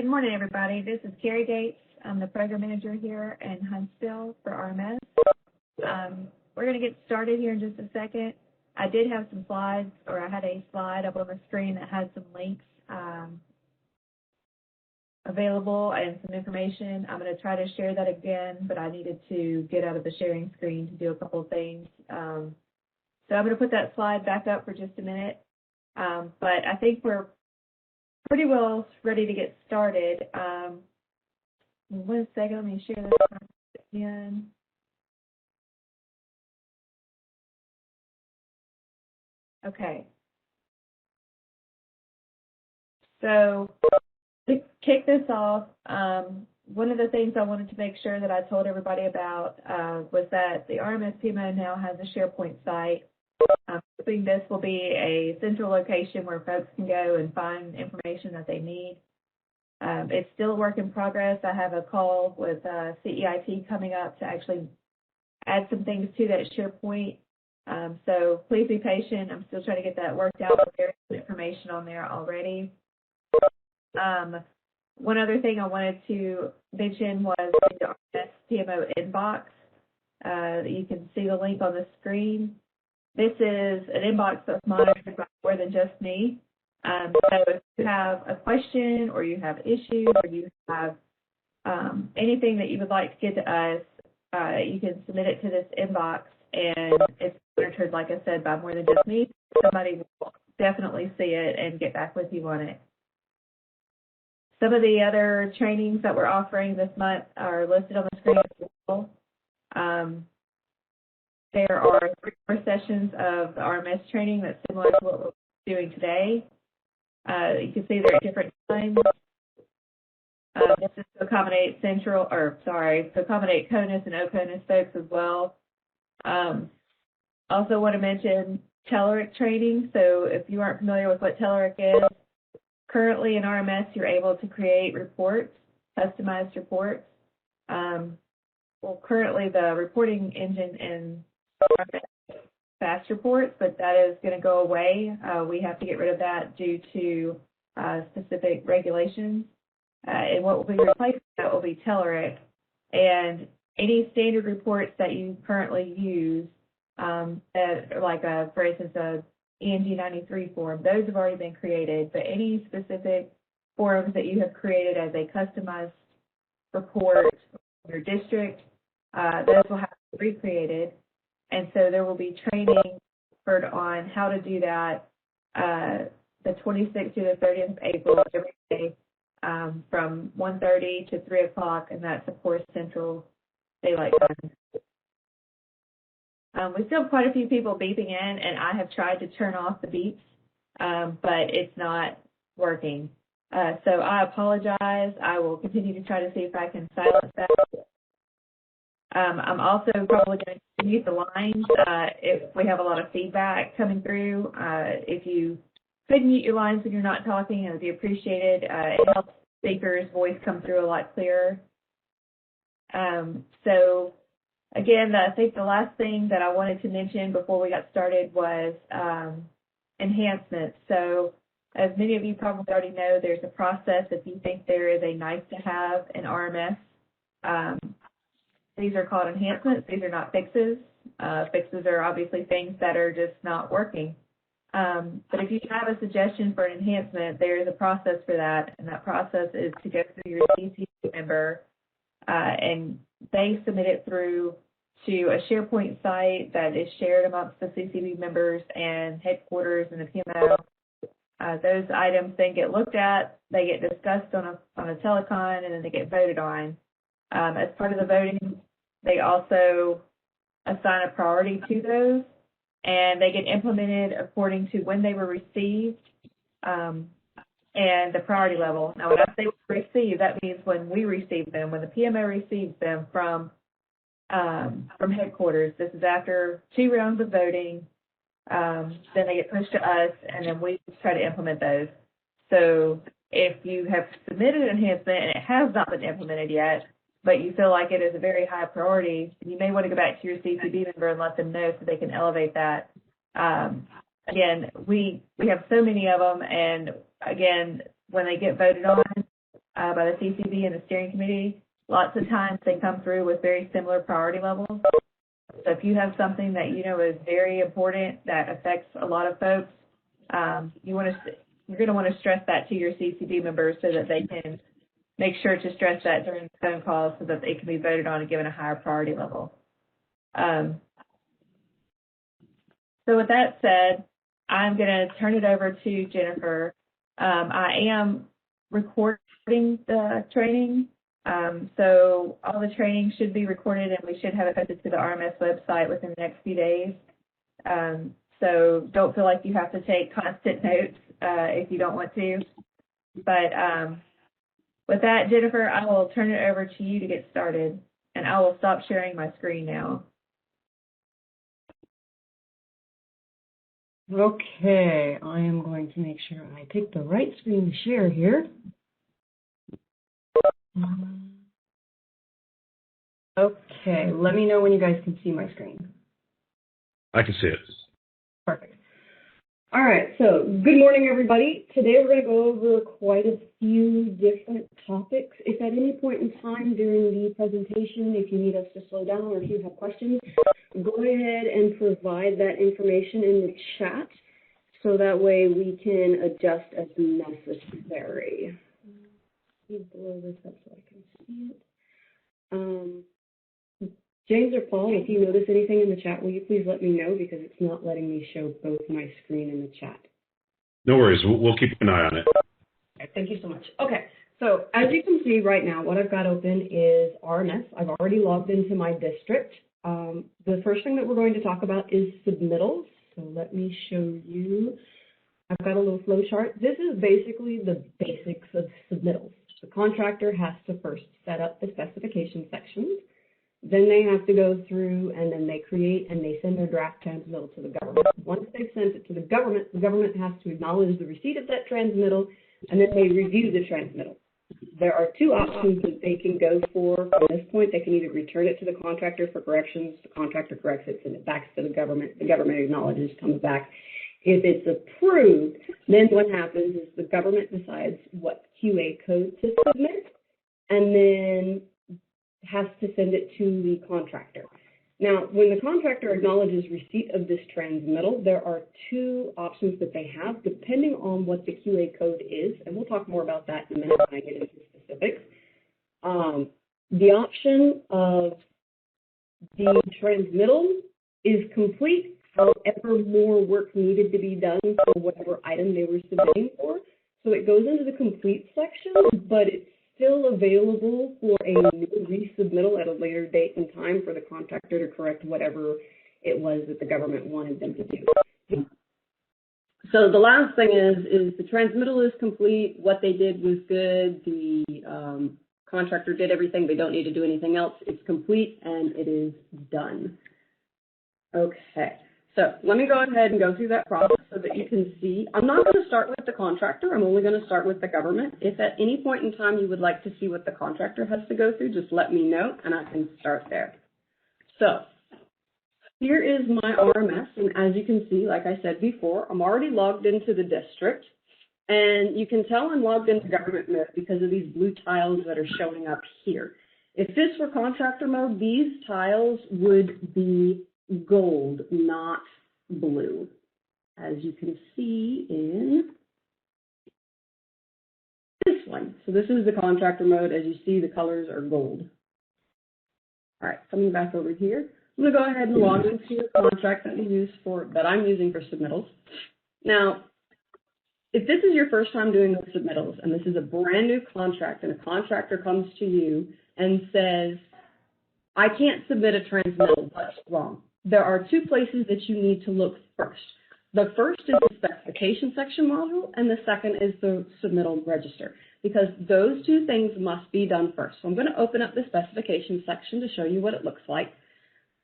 Good morning, everybody. This is Carrie Gates. I'm the program manager here in Huntsville for RMS. We're going to get started here in just a second. I did have some slides, or I had a slide up on the screen that had some links available and some information. I'm going to try to share that again, but I needed to get out of the sharing screen to do a couple of things. So I'm going to put that slide back up for just a minute. But I think we're pretty well ready to get started. 1 second, let me share this again. Okay. So to kick this off, one of the things I wanted to make sure that I told everybody about was that the RMS PMO now has a SharePoint site. Hoping this will be a central location where folks can go and find information that they need. It's still a work in progress. I have a call with CEIT coming up to actually add some things to that SharePoint. So please be patient. I'm still trying to get that worked out. There's some information on there already. One other thing I wanted to mention was the RMS PMO inbox. You can see the link on the screen. This is an inbox that's monitored by more than just me. So if you have a question or you have issues or you have anything that you would like to get to us, you can submit it to this inbox, and it's monitored, like I said, by more than just me. Somebody will definitely see it and get back with you on it. Some of the other trainings that we're offering this month are listed on the screen as well. There are 3 more sessions of the RMS training that's similar to what we're doing today. You can see they're at different times. This is to accommodate to accommodate CONUS and OCONUS folks as well. Also want to mention Telerik training. So if you aren't familiar with what Telerik is, currently in RMS you're able to create reports, customized reports. Well, currently the reporting engine in fast reports, but that is going to go away. We have to get rid of that due to specific regulations. And what will be replaced that will be Telerik. And any standard reports that you currently use, that are like for instance, a ENG 93 form, those have already been created. But any specific forms that you have created as a customized report for your district, those will have to be recreated. And so there will be training offered on how to do that the 26th to the 30th of April every day from 1:30 to 3 o'clock, and that's, of course, Central Daylight Time. We still have quite a few people beeping in, and I have tried to turn off the beeps, but it's not working. So I apologize. I will continue to try to see if I can silence that. I'm also probably going to mute the lines if we have a lot of feedback coming through. If you could mute your lines when you're not talking, it would be appreciated. It helps the speaker's voice come through a lot clearer. So, again, I think the last thing that I wanted to mention before we got started was enhancements. So, as many of you probably already know, there's a process if you think there is a nice to have in RMS. These are called enhancements. These are not fixes. Fixes are obviously things that are just not working. But if you have a suggestion for an enhancement, there is a process for that, and that process is to go through your CCB member, and they submit it through to a SharePoint site that is shared amongst the CCB members and headquarters and the PMO. Those items then get looked at, they get discussed on a telecon, and then they get voted on. As part of the voting, they also assign a priority to those, and they get implemented according to when they were received and the priority level. Now, when I say received, that means when we receive them, when the PMO receives them from headquarters. This is after 2 rounds of voting. Then they get pushed to us, and then we try to implement those. So if you have submitted an enhancement and it has not been implemented yet, but you feel like it is a very high priority, you may want to go back to your CCB member and let them know so they can elevate that. Again, we have so many of them, and again, when they get voted on, by the CCB and the steering committee. Lots of times they come through with very similar priority levels. So if you have something that you know is very important that affects a lot of folks, you're going to want to stress that to your CCB members so that they can make sure to stress that during the phone call so that they can be voted on and given a higher priority level. So with that said, I'm going to turn it over to Jennifer. I am recording the training, so all the training should be recorded and we should have it posted to the RMS website within the next few days. So don't feel like you have to take constant notes if you don't want to. But with that, Jennifer, I will turn it over to you to get started, and I will stop sharing my screen now. Okay, I am going to make sure I pick the right screen to share here. Okay, let me know when you guys can see my screen. I can see it. Perfect. All right, so good morning, everybody. Today we're going to go over quite a few different topics. If at any point in time during the presentation, if you need us to slow down or if you have questions, go ahead and provide that information in the chat so that way we can adjust as necessary. Let me blow this up so I can see it. James or Paul, if you notice anything in the chat, will you please let me know because it's not letting me show both my screen and the chat. No worries. We'll keep an eye on it. Okay, thank you so much. Okay, so as you can see right now, what I've got open is RMS. I've already logged into my district. The first thing that we're going to talk about is submittals. So let me show you. I've got a little flow chart. This is basically the basics of submittals. The contractor has to first set up the specification sections. Then they have to go through and then they create and they send their draft transmittal to the government. Once they've sent it to the government has to acknowledge the receipt of that transmittal and then they review the transmittal. There are two options that they can go for. From this point, they can either return it to the contractor for corrections, the contractor corrects it, send it back to the government acknowledges, comes back. If it's approved, then what happens is the government decides what QA code to submit and then has to send it to the contractor. Now, when the contractor acknowledges receipt of this transmittal, there are two options that they have depending on what the QA code is, and we'll talk more about that in a minute when I get into specifics. The option of the transmittal is complete, however more work needed to be done for whatever item they were submitting for. So it goes into the complete section, but it's still available for a new resubmittal at a later date and time for the contractor to correct whatever it was that the government wanted them to do. So the last thing is the transmittal is complete. What they did was good. The contractor did everything. They don't need to do anything else. It's complete and it is done. Okay. So let me go ahead and go through that process so that you can see. I'm not going to start with the contractor. I'm only going to start with the government. If at any point in time you would like to see what the contractor has to go through, just let me know and I can start there. So here is my RMS, and as you can see, like I said before, I'm already logged into the district, and you can tell I'm logged into government mode because of these blue tiles that are showing up here. If this were contractor mode, these tiles would be gold, not blue, as you can see in this one. So this is the contractor mode. As you see, the colors are gold. All right, coming back over here, I'm going to go ahead and log into the contract that I'm using for submittals. Now, if this is your first time doing the submittals, and this is a brand new contract, and a contractor comes to you and says, I can't submit a transmittal, what's wrong? There are two places that you need to look first. The first is the specification section module, and the second is the submittal register, because those two things must be done first. So I'm going to open up the specification section to show you what it looks like.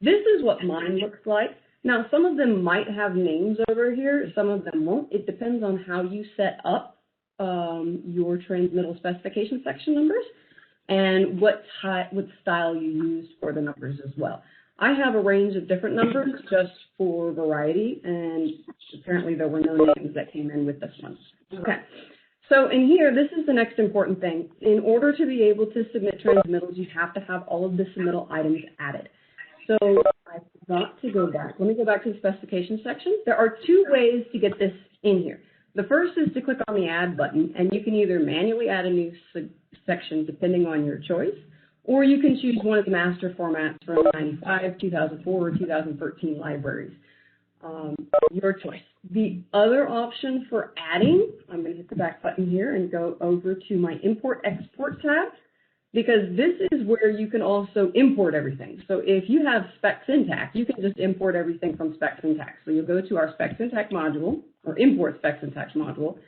This is what mine looks like. Now, some of them might have names over here, some of them won't. It depends on how you set up your transmittal specification section numbers and what style you use for the numbers as well. I have a range of different numbers just for variety, and apparently there were no names that came in with this one. Okay, So in here, this is the next important thing. In order to be able to submit transmittals, you have to have all of the submittal items added. So I forgot to go back. Let me go back to the specification section. There are two ways to get this in here. The first is to click on the Add button, and you can either manually add a new section depending on your choice, or you can choose one of the master formats from 95, 2004, or 2013 libraries. Your choice. The other option for adding, I'm going to hit the back button here and go over to my Import Export tab, because this is where you can also import everything. So if you have spec syntax, you can just import everything from spec syntax. So you'll go to our spec syntax module, or import spec syntax module,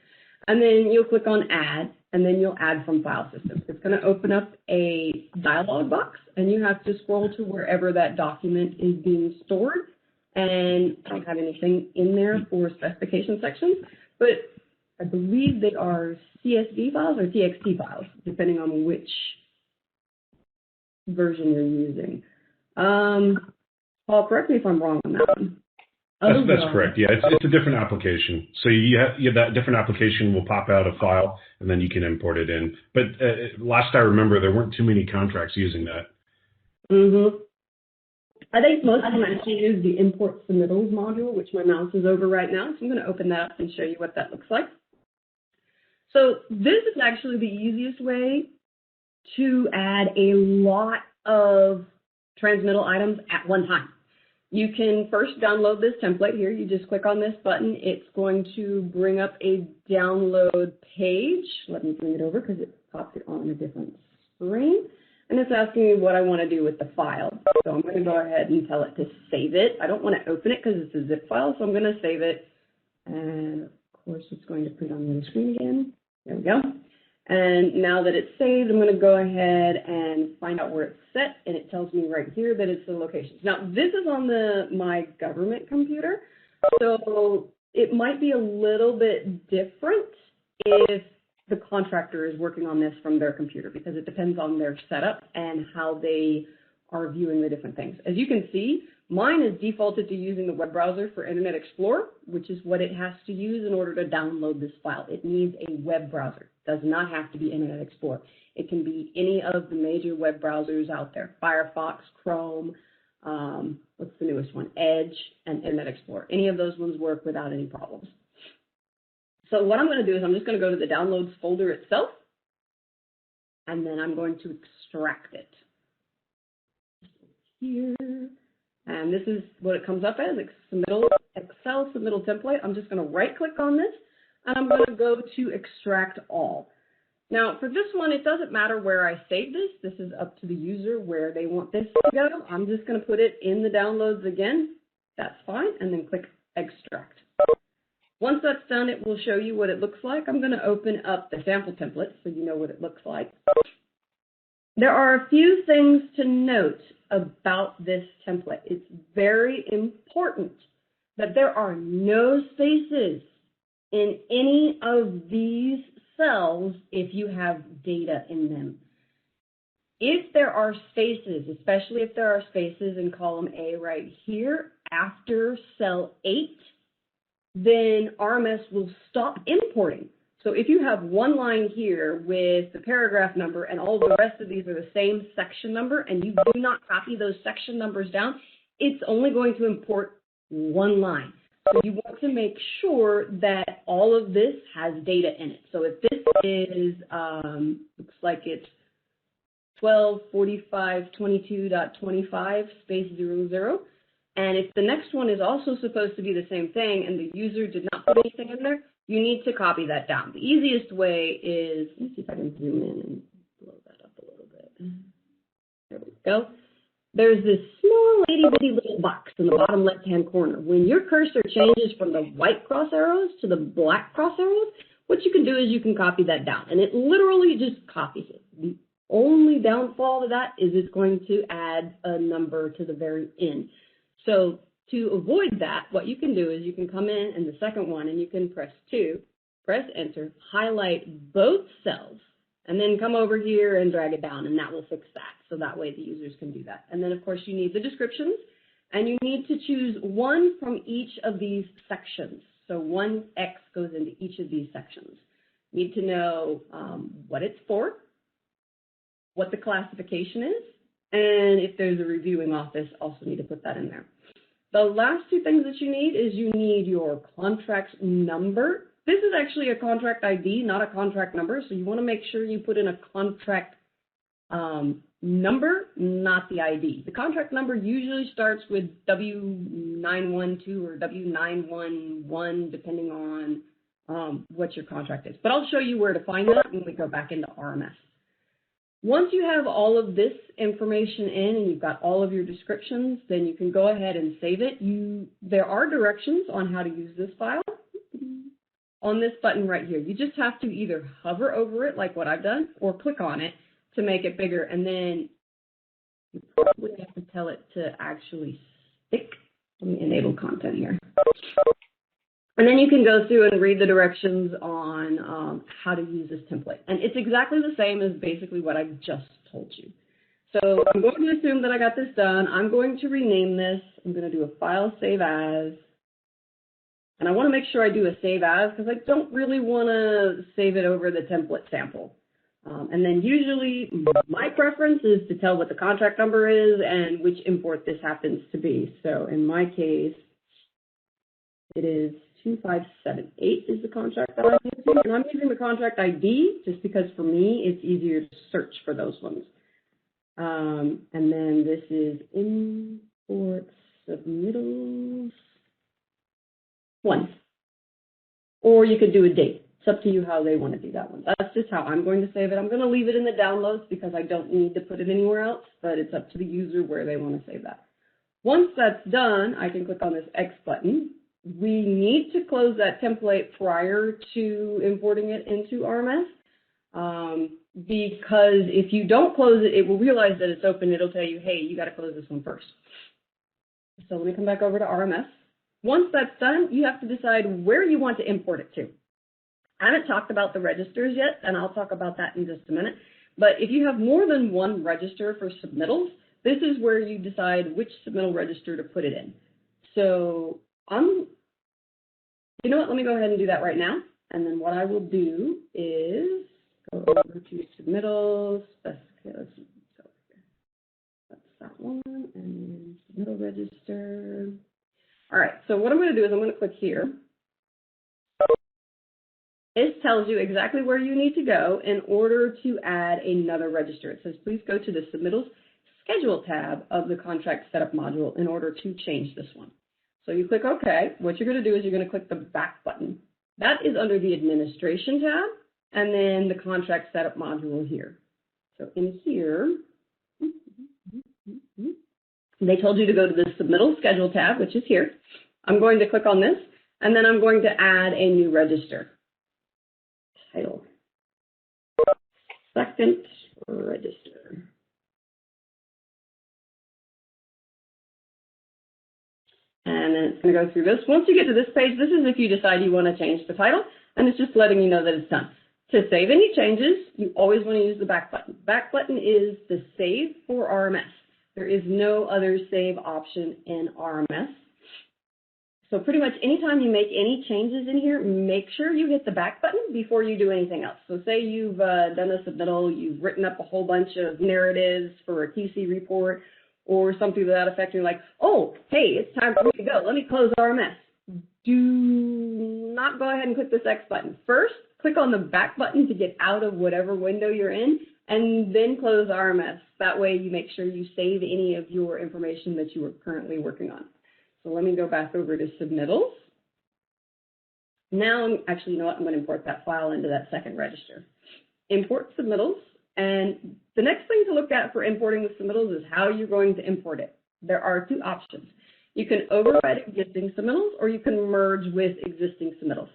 and then you'll click on Add, and then you'll add from file system. It's going to open up a dialog box, and you have to scroll to wherever that document is being stored. And I don't have anything in there for specification sections, but I believe they are CSV files or TXT files, depending on which version you're using. Paul, correct me if I'm wrong on that one. That's correct. Yeah, it's a different application. So you have that different application will pop out a file, and then you can import it in. But last I remember, there weren't too many contracts using that. Mm-hmm. I think most of them actually use the Import Submittals module, which my mouse is over right now. So I'm going to open that up and show you what that looks like. So this is actually the easiest way to add a lot of transmittal items at one time. You can first download this template here. You just click on this button. It's going to bring up a download page. Let me bring it over because it popped it on a different screen. And it's asking me what I want to do with the file. So I'm going to go ahead and tell it to save it. I don't want to open it because it's a zip file, so I'm going to save it. And of course, it's going to put it on the other screen again. There we go. And now that it's saved, I'm going to go ahead and find out where it's set. And it tells me right here that it's the locations. Now, this is on my government computer. So it might be a little bit different if the contractor is working on this from their computer, because it depends on their setup and how they are viewing the different things. As you can see, mine is defaulted to using the web browser for Internet Explorer, which is what it has to use in order to download this file. It needs a web browser. It does not have to be Internet Explorer. It can be any of the major web browsers out there, Firefox, Chrome, what's the newest one, Edge, and Internet Explorer. Any of those ones work without any problems. So what I'm going to do is I'm just going to go to the downloads folder itself, and then I'm going to extract it. Here, and this is what it comes up as, Excel Submittal Template. I'm just going to right-click on this, and I'm going to go to Extract All. Now, for this one, it doesn't matter where I save this. This is up to the user where they want this to go. I'm just going to put it in the downloads again. That's fine, and then click Extract. Once that's done, it will show you what it looks like. I'm going to open up the sample template so you know what it looks like. There are a few things to note about this template. It's very important that there are no spaces in any of these cells if you have data in them. If there are spaces, especially if there are spaces in column A right here after cell 8, then RMS will stop importing. So if you have one line here with the paragraph number and all the rest of these are the same section number and you do not copy those section numbers down, it's only going to import one line. So you want to make sure that all of this has data in it. So if this is, looks like it's 124522.25 space 00, and if the next one is also supposed to be the same thing and the user did not put anything in there, you need to copy that down. The easiest way is, let me see if I can zoom in and blow that up a little bit. There we go. There's this small itty-bitty little box in the bottom left-hand corner. When your cursor changes from the white cross arrows to the black cross arrows, what you can do is you can copy that down. And it literally just copies it. The only downfall to that is it's going to add a number to the very end. So to avoid that, what you can do is you can come in the second one and you can press 2, press Enter, highlight both cells, and then come over here and drag it down, and that will fix that. So that way the users can do that. And then, of course, you need the descriptions, and you need to choose one from each of these sections. So one X goes into each of these sections. need to know what it's for, what the classification is, and if there's a reviewing office, also need to put that in there. The last two things that you need is you need your contract number. This is actually a contract ID, not a contract number, so you want to make sure you put in a contract number, not the ID. The contract number usually starts with W912 or W911, depending on what your contract is. But I'll show you where to find that when we go back into RMS. Once you have all of this information in and you've got all of your descriptions, then you can go ahead and save it. There are directions on how to use this file on this button right here. You just have to either hover over it like what I've done or click on it to make it bigger, and then you probably have to tell it to actually stick. Let me enable content here. And then you can go through and read the directions on how to use this template. And it's exactly the same as basically what I just told you. So I'm going to assume that I got this done. I'm going to rename this. I'm going to do a file save as. And I want to make sure I do a save as because I don't really want to save it over the template sample. And then usually my preference is to tell what the contract number is and which import this happens to be. So in my case, it is 2578 is the contract that I'm using. And I'm using the contract ID just because for me, it's easier to search for those ones. And then this is import submittals 1. Or you could do a date. It's up to you how they want to do that one. That's just how I'm going to save it. I'm going to leave it in the downloads because I don't need to put it anywhere else, but it's up to the user where they want to save that. Once that's done, I can click on this X button. We need to close that template prior to importing it into RMS because if you don't close it, it will realize that it's open. It'll tell you, hey, you got to close this one first. So let me come back over to RMS. Once that's done, you have to decide where you want to import it to. I haven't talked about the registers yet, and I'll talk about that in just a minute. But if you have more than one register for submittals, this is where you decide which submittal register to put it in. So you know what, let me go ahead and do that right now. And then what I will do is go over to submittals. Okay, let's see. That's that one, and then submittal register. All right, so what I'm going to do is I'm going to click here. This tells you exactly where you need to go in order to add another register. It says, please go to the Submittals Schedule tab of the Contract Setup module in order to change this one. So you click OK. What you're going to do is you're going to click the back button. That is under the Administration tab and then the Contract Setup module here. So in here, they told you to go to the Submittal Schedule tab, which is here. I'm going to click on this, and then I'm going to add a new register. Title. Second register. And then it's going to go through this. Once you get to this page, this is if you decide you want to change the title, and it's just letting you know that it's done. To save any changes, you always want to use the back button. Back button is the save for RMS. There is no other save option in RMS. So pretty much anytime you make any changes in here, make sure you hit the back button before you do anything else. So say you've done a submittal, you've written up a whole bunch of narratives for a TC report or something to that effect, and you're like, oh, hey, it's time for me to go. Let me close RMS. Do not go ahead and click this X button. First, click on the back button to get out of whatever window you're in, and then close RMS. That way you make sure you save any of your information that you are currently working on. So let me go back over to Submittals. Now, actually, you know what? I'm going to import that file into that second register. Import Submittals. And the next thing to look at for importing the submittals is how you're going to import it. There are two options. You can override existing submittals, or you can merge with existing submittals.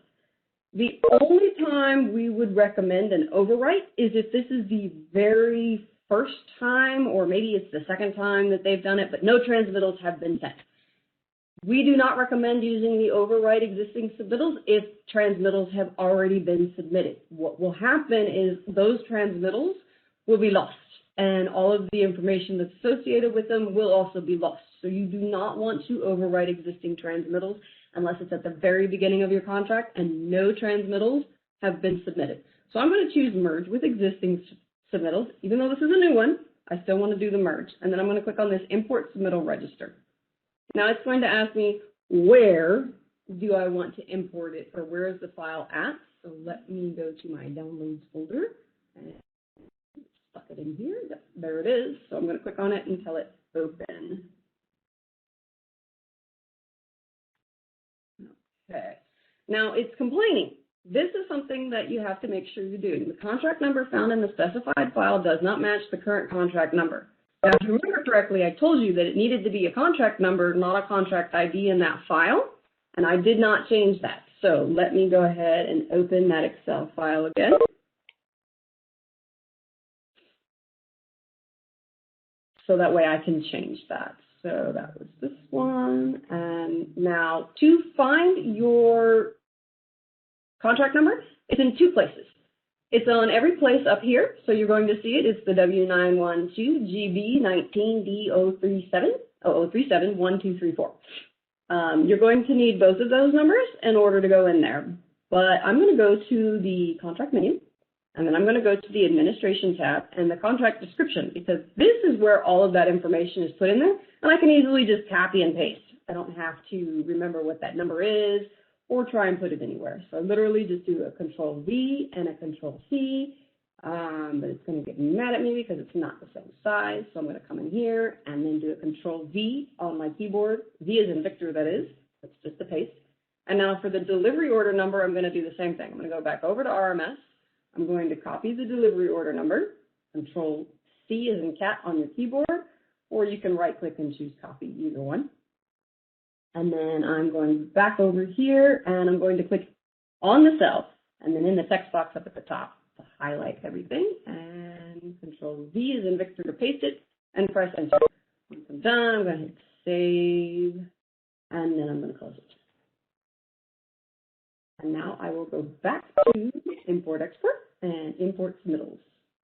The only time we would recommend an overwrite is if this is the very first time, or maybe it's the second time that they've done it, but no transmittals have been sent. We do not recommend using the override existing submittals if transmittals have already been submitted. What will happen is those transmittals will be lost, and all of the information that's associated with them will also be lost. So you do not want to overwrite existing transmittals unless it's at the very beginning of your contract and no transmittals have been submitted. So I'm going to choose merge with existing submittals. Even though this is a new one, I still want to do the merge. And then I'm going to click on this import submittal register. Now it's going to ask me where do I want to import it, or where is the file at? So let me go to my downloads folder and stuck it in here. Yep, there it is. So I'm going to click on it and tell it open. Okay. Now it's complaining. This is something that you have to make sure you do. The contract number found in the specified file does not match the current contract number. Now, if you remember correctly, I told you that it needed to be a contract number, not a contract ID in that file, and I did not change that. So let me go ahead and open that Excel file again. So that way I can change that. So that was this one. And now to find your contract number, it's in two places. It's on every place up here. So you're going to see it. It's the W912GB19D037-0037-1234. You're going to need both of those numbers in order to go in there. But I'm going to go to the contract menu, and then I'm going to go to the administration tab and the contract description, because this is where all of that information is put in there, and I can easily just copy and paste. I don't have to remember what that number is or try and put it anywhere. So I literally just do a Control-V and a Control-C, but it's going to get mad at me because it's not the same size. So I'm going to come in here and then do a Control-V on my keyboard. V as in Victor, that is. That's just a paste. And now for the delivery order number, I'm going to do the same thing. I'm going to go back over to RMS. I'm going to copy the delivery order number, Control-C as in cat on your keyboard, or you can right-click and choose copy, either one. And then I'm going back over here, and I'm going to click on the cell, and then in the text box up at the top to highlight everything, and Control-V as in Victor to paste it, and press Enter. Once I'm done, I'm going to hit Save, and then I'm going to close it. And now I will go back to Import Export and Import Submittals.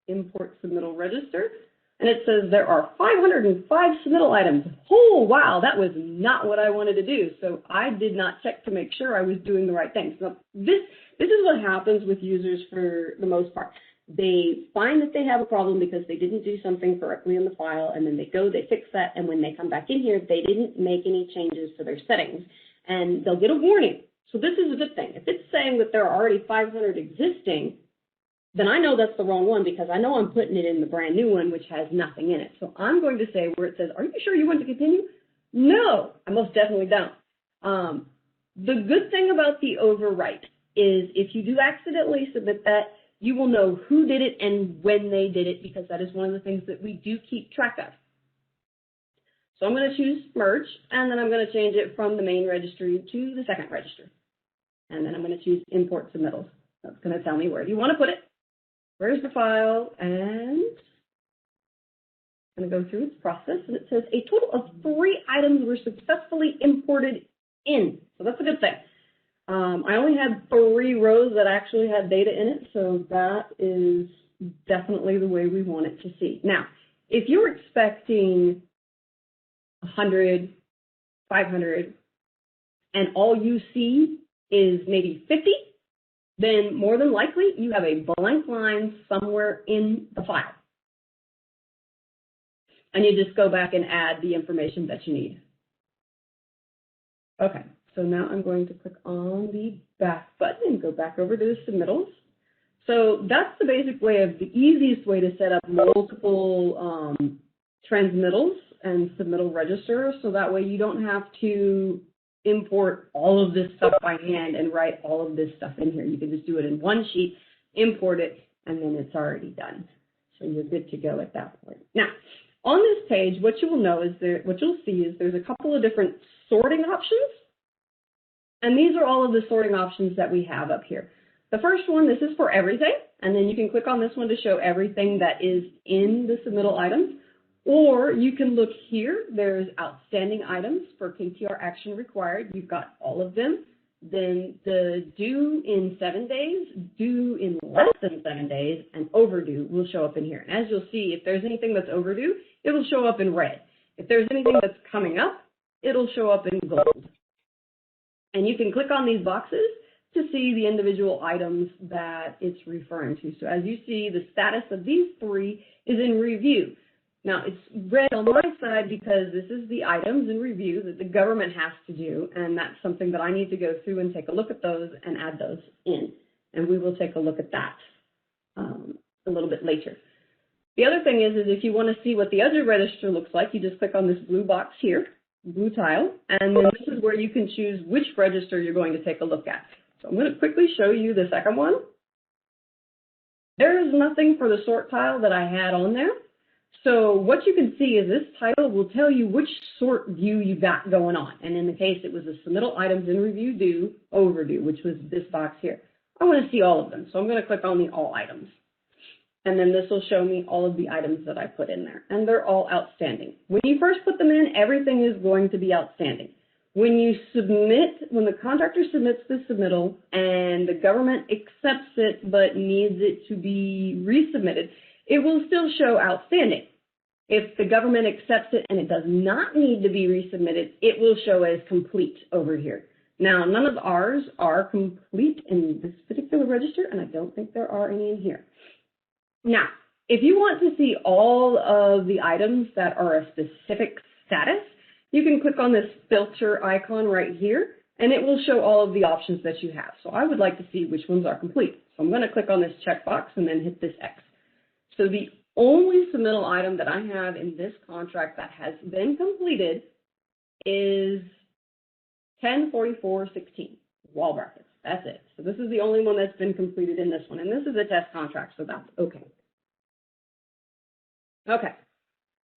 Import Submittal Register. And it says there are 505 submittal items. Oh, wow, that was not what I wanted to do. So I did not check to make sure I was doing the right thing. So this is what happens with users for the most part. They find that they have a problem because they didn't do something correctly in the file, and then they go, they fix that, and when they come back in here, they didn't make any changes to their settings. And they'll get a warning. So this is a good thing. If it's saying that there are already 500 existing, then I know that's the wrong one because I know I'm putting it in the brand new one, which has nothing in it. So I'm going to say where it says, are you sure you want to continue? No, I most definitely don't. The good thing about the overwrite is if you do accidentally submit that, you will know who did it and when they did it, because that is one of the things that we do keep track of. So I'm going to choose merge, and then I'm going to change it from the main registry to the second register. And then I'm going to choose import submittals. That's going to tell me where do you want to put it. Where's the file? And I'm going to go through its process, and it says a total of 3 items were successfully imported in. So that's a good thing. I only had 3 rows that actually had data in it, so that is definitely the way we want it to see. Now, if you're expecting 100, 500, and all you see is maybe 50, then more than likely you have a blank line somewhere in the file. And you just go back and add the information that you need. Okay, so now I'm going to click on the back button and go back over to the submittals. So that's the basic way of the easiest way to set up multiple transmittals and submittal registers, so that way you don't have to import all of this stuff by hand and write all of this stuff in here. You can just do it in one sheet, import it, and then it's already done. So you're good to go at that point. Now, on this page, what you will know is what you'll see is there's a couple of different sorting options, and these are all of the sorting options that we have up here. The first one, this is for everything, and then you can click on this one to show everything that is in the submittal items. Or you can look here, there's outstanding items for KTR action required. You've got all of them. Then the due in 7 days, due in less than 7 days, and overdue will show up in here. And as you'll see, if there's anything that's overdue, it will show up in red. If there's anything that's coming up, it'll show up in gold. And you can click on these boxes to see the individual items that it's referring to. So as you see, the status of these 3 is in review. Now, it's red on my side because this is the items in review that the government has to do, and that's something that I need to go through and take a look at those and add those in. And we will take a look at that a little bit later. The other thing is if you want to see what the other register looks like, you just click on this blue box here, blue tile, and then this is where you can choose which register you're going to take a look at. So I'm going to quickly show you the second one. There is nothing for the sort tile that I had on there. So what you can see is this title will tell you which sort view you got going on. And in the case, it was the submittal items in review due overdue, which was this box here. I want to see all of them. So I'm going to click on the all items. And then this will show me all of the items that I put in there. And they're all outstanding. When you first put them in, everything is going to be outstanding. When you submit, when the contractor submits the submittal and the government accepts it but needs it to be resubmitted, it will still show outstanding. If the government accepts it and it does not need to be resubmitted, it will show as complete over here. Now, none of ours are complete in this particular register, and I don't think there are any in here. Now, if you want to see all of the items that are a specific status, you can click on this filter icon right here, and it will show all of the options that you have. So I would like to see which ones are complete. So I'm going to click on this checkbox and then hit this X. So the only submittal item that I have in this contract that has been completed is 104416, wall brackets. That's it. So this is the only one that's been completed in this one. And this is a test contract, so that's okay. Okay.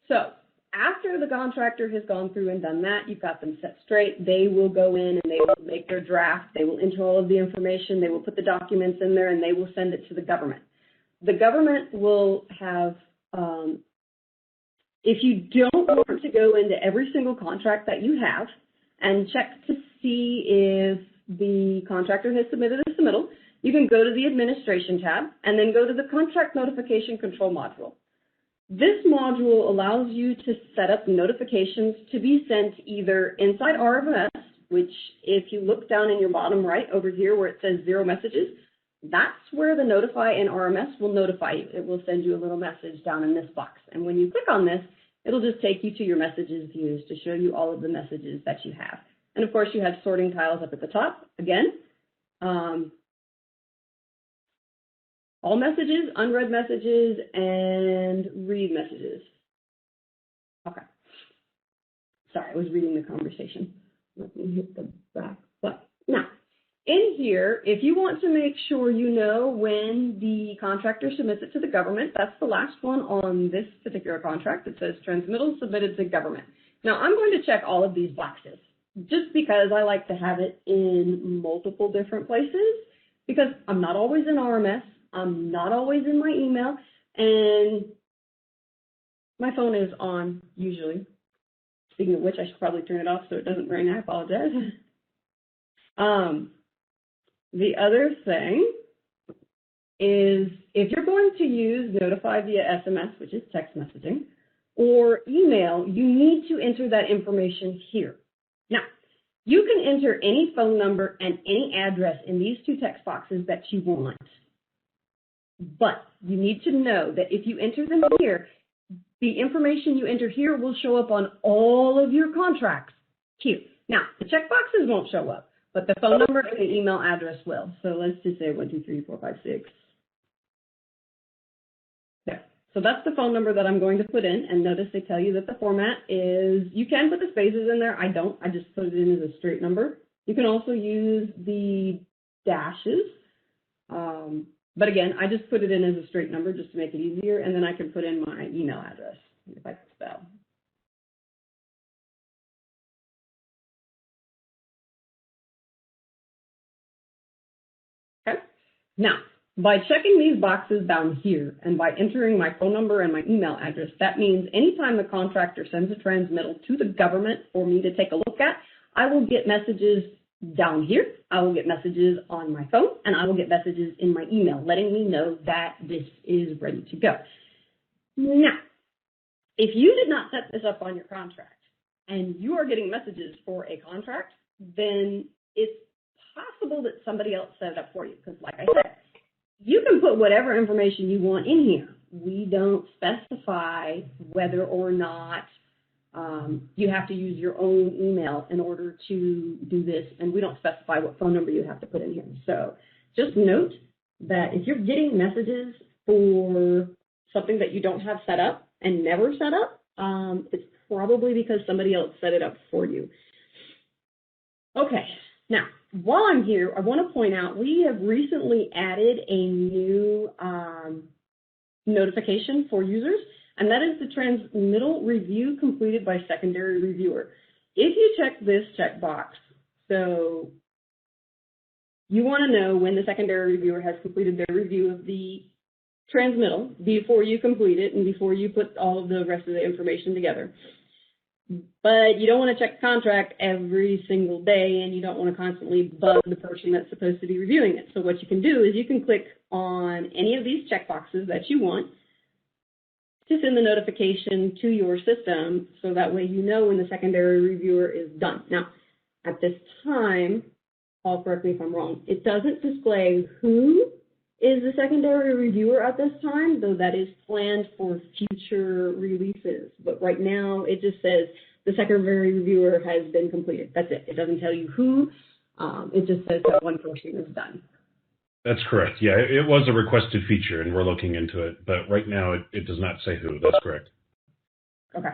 So after the contractor has gone through and done that, you've got them set straight, they will go in and they will make their draft, they will enter all of the information, they will put the documents in there, and they will send it to the government. The government will have, if you don't want to go into every single contract that you have and check to see if the contractor has submitted a submittal, you can go to the Administration tab and then go to the Contract Notification Control module. This module allows you to set up notifications to be sent either inside RMS, which if you look down in your bottom right over here where it says 0 messages, that's where the notify in RMS will notify you. It will send you a little message down in this box. And when you click on this, it'll just take you to your messages views to show you all of the messages that you have. And of course, you have sorting tiles up at the top. Again, all messages, unread messages, and read messages. Okay. Sorry, I was reading the conversation. Let me hit the back button. Now, in here, if you want to make sure you know when the contractor submits it to the government, that's the last one on this particular contract. It says Transmittal submitted to government. Now, I'm going to check all of these boxes just because I like to have it in multiple different places because I'm not always in RMS. I'm not always in my email, and my phone is on usually. Speaking of which, I should probably turn it off so it doesn't ring. I apologize. The other thing is if you're going to use notify via SMS, which is text messaging, or email, you need to enter that information here. Now, you can enter any phone number and any address in these 2 text boxes that you want. But you need to know that if you enter them here, the information you enter here will show up on all of your contracts here. Now, the checkboxes won't show up, but the phone number and the email address will. So let's just say 1, 2, 3, 4, 5, 6. There. So that's the phone number that I'm going to put in. And notice they tell you that the format is, you can put the spaces in there. I don't. I just put it in as a straight number. You can also use the dashes. But again, I just put it in as a straight number just to make it easier, and then I can put in my email address if I can spell. Okay. Now, by checking these boxes down here and by entering my phone number and my email address, that means anytime the contractor sends a transmittal to the government for me to take a look at, I will get messages down here, I will get messages on my phone, and I will get messages in my email letting me know that this is ready to go. Now, if you did not set this up on your contract and you are getting messages for a contract, then it's possible possible that somebody else set it up for you. Because like I said, you can put whatever information you want in here. We don't specify whether or not you have to use your own email in order to do this, and we don't specify what phone number you have to put in here. So just note that if you're getting messages for something that you don't have set up and never set up, it's probably because somebody else set it up for you. Okay, now, while I'm here, I want to point out we have recently added a new notification for users, and that is the transmittal review completed by secondary reviewer. If you check this checkbox, so you want to know when the secondary reviewer has completed their review of the transmittal before you complete it and before you put all of the rest of the information together. But you don't want to check the contract every single day, and you don't want to constantly bug the person that's supposed to be reviewing it. So what you can do is you can click on any of these checkboxes that you want to send the notification to your system, so that way you know when the secondary reviewer is done. Now, at this time, Paul, correct me if I'm wrong, it doesn't display who is the secondary reviewer at this time, though that is planned for future releases. But right now, it just says the secondary reviewer has been completed. That's it. It doesn't tell you who. It just says that one portion is done. That's correct. Yeah, it was a requested feature, and we're looking into it. But right now, it does not say who. That's correct. Okay.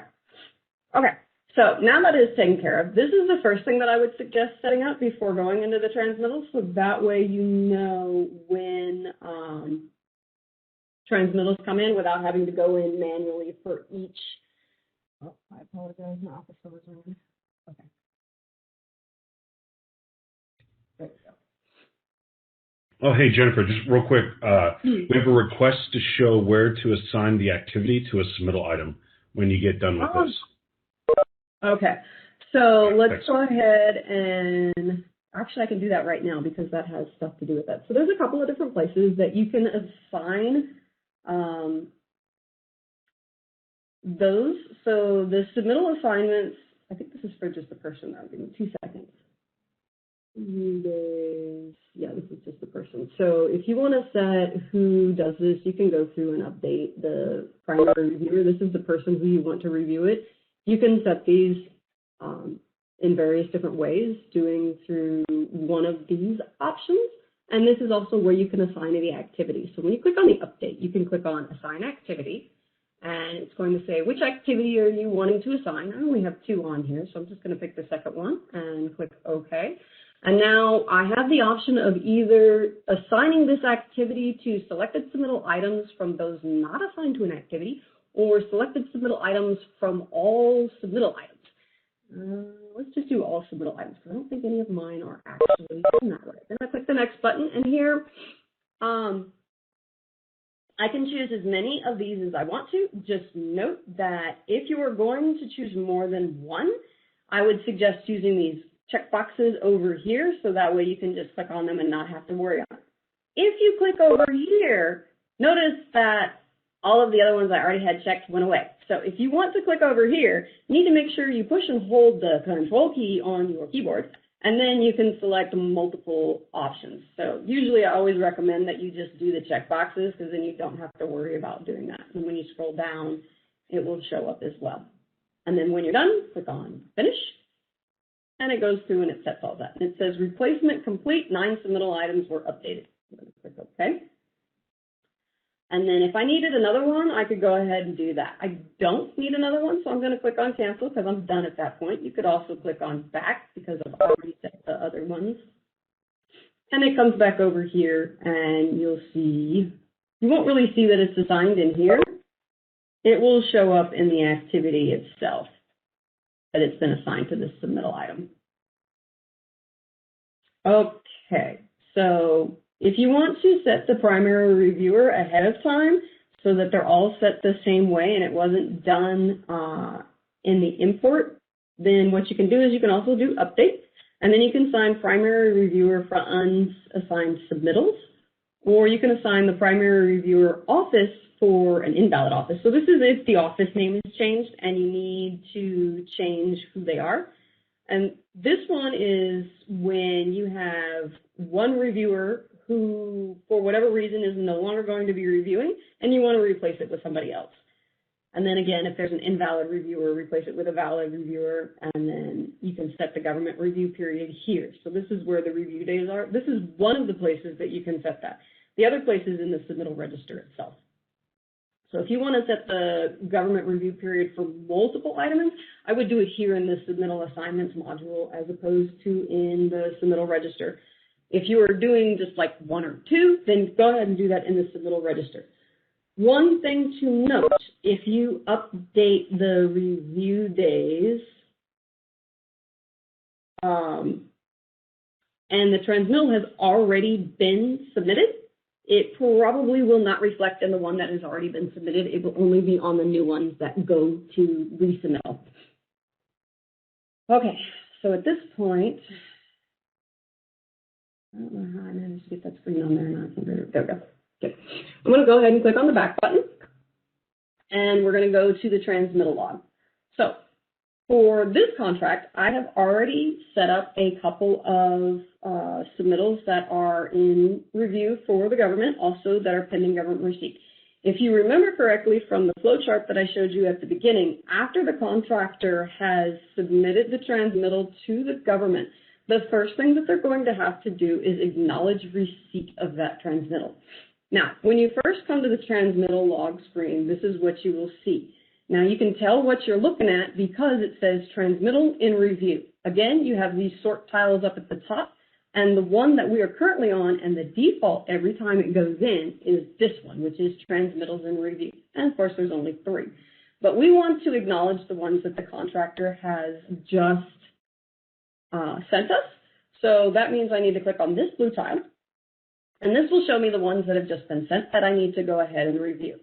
Okay. So now that is taken care of, this is the first thing that I would suggest setting up before going into the transmittal, so that way you know when transmittals come in without having to go in manually for each. Oh, I apologize, my office was ringing. Okay. There we go. Oh, hey, Jennifer, just real quick. We have a request to show where to assign the activity to a submittal item when you get done with this. Okay, so let's go ahead and, actually I can do that right now because that has stuff to do with that. So there's a couple of different places that you can assign those. So the submittal assignments, I think this is for just the person though, give me 2 seconds. Yeah, this is just the person. So if you want to set who does this, you can go through and update the primary reviewer. This is the person who you want to review it. You can set these in various different ways, doing through one of these options. And this is also where you can assign the activity. So when you click on the update, you can click on Assign Activity, and it's going to say, which activity are you wanting to assign? I only have 2 on here, so I'm just going to pick the second one and click OK. And now I have the option of either assigning this activity to selected submittal items from those not assigned to an activity, or selected submittal items from all submittal items. Let's just do all submittal items, because I don't think any of mine are actually in that way. Then I click the next button, and here I can choose as many of these as I want to. Just note that if you are going to choose more than one, I would suggest using these checkboxes over here, so that way you can just click on them and not have to worry on it. If you click over here, notice that all of the other ones I already had checked went away. So if you want to click over here, you need to make sure you push and hold the Control key on your keyboard, and then you can select multiple options. So usually I always recommend that you just do the checkboxes, because then you don't have to worry about doing that. And when you scroll down, it will show up as well. And then when you're done, click on Finish, and it goes through and it sets all that. And it says replacement complete, 9 submittal items were updated. I'm going to click OK. And then if I needed another one, I could go ahead and do that. I don't need another one, so I'm going to click on cancel because I'm done at that point. You could also click on back because I've already set the other ones. And it comes back over here, and you'll see, you won't really see that it's assigned in here. It will show up in the activity itself that it's been assigned to this submittal item. Okay, so if you want to set the primary reviewer ahead of time so that they're all set the same way and it wasn't done in the import, then what you can do is you can also do update, and then you can assign primary reviewer for unassigned submittals, or you can assign the primary reviewer office for an invalid office. So this is if the office name is changed and you need to change who they are. And this one is when you have one reviewer who, for whatever reason, is no longer going to be reviewing, and you want to replace it with somebody else. And then again, if there's an invalid reviewer, replace it with a valid reviewer, and then you can set the government review period here. So this is where the review days are. This is one of the places that you can set that. The other place is in the submittal register itself. So if you want to set the government review period for multiple items, I would do it here in the Submittal Assignments module as opposed to in the submittal register. If you are doing just like one or two, then go ahead and do that in the submittal register. One thing to note, if you update the review days and the transmittal has already been submitted, it probably will not reflect in the one that has already been submitted. It will only be on the new ones that go to resubmittal. Okay, so at this point, I don't know how I managed to get that screen on there. There we go. Okay. I'm going to go ahead and click on the back button, and we're going to go to the Transmittal Log. So for this contract, I have already set up a couple of submittals that are in review for the government, also that are pending government receipt. If you remember correctly from the flow chart that I showed you at the beginning, after the contractor has submitted the transmittal to the government, the first thing that they're going to have to do is acknowledge receipt of that transmittal. Now, when you first come to the Transmittal Log screen, this is what you will see. Now, you can tell what you're looking at because it says Transmittal in Review. Again, you have these sort tiles up at the top, and the one that we are currently on, and the default every time it goes in, is this one, which is Transmittals in Review. And, of course, there's only 3. But we want to acknowledge the ones that the contractor has just sent us. So that means I need to click on this blue tile. And this will show me the ones that have just been sent that I need to go ahead and review.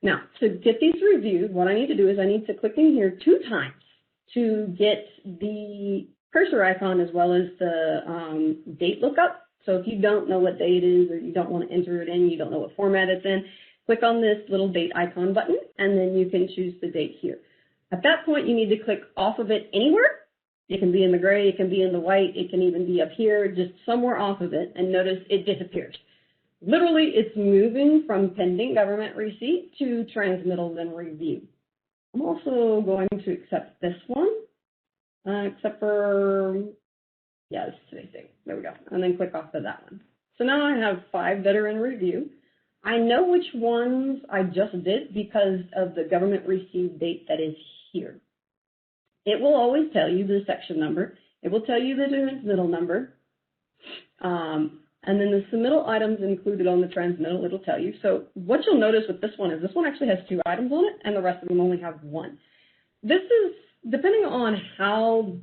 Now, to get these reviewed, what I need to do is I need to click in here 2 times to get the cursor icon as well as the date lookup. So if you don't know what date it is or you don't want to enter it in, you don't know what format it's in, click on this little date icon button, and then you can choose the date here. At that point, you need to click off of it anywhere. It can be in the gray, it can be in the white, it can even be up here, just somewhere off of it, and notice it disappears. Literally, it's moving from pending government receipt to transmittals and review. I'm also going to accept this one, except for, yeah, this is today's date. There we go. And then click off of that one. So now I have 5 that are in review. I know which ones I just did because of the government receipt date that is here. It will always tell you the section number. It will tell you the transmittal number. And then the submittal items included on the transmittal, it'll tell you. So what you'll notice with this one is this one actually has 2 items on it, and the rest of them only have 1. This is, depending on how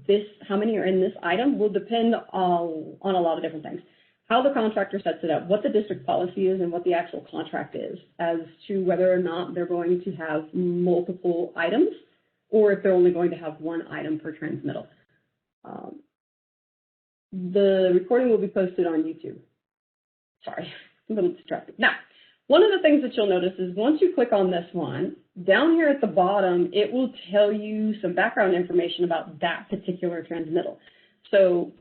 many are in this item, will depend on a lot of different things. How the contractor sets it up, what the district policy is, and what the actual contract is, as to whether or not they're going to have multiple items, or if they're only going to have 1 item per transmittal. The recording will be posted on YouTube. Sorry, I'm a little distracted. Now, one of the things that you'll notice is once you click on this one, down here at the bottom, it will tell you some background information about that particular transmittal. So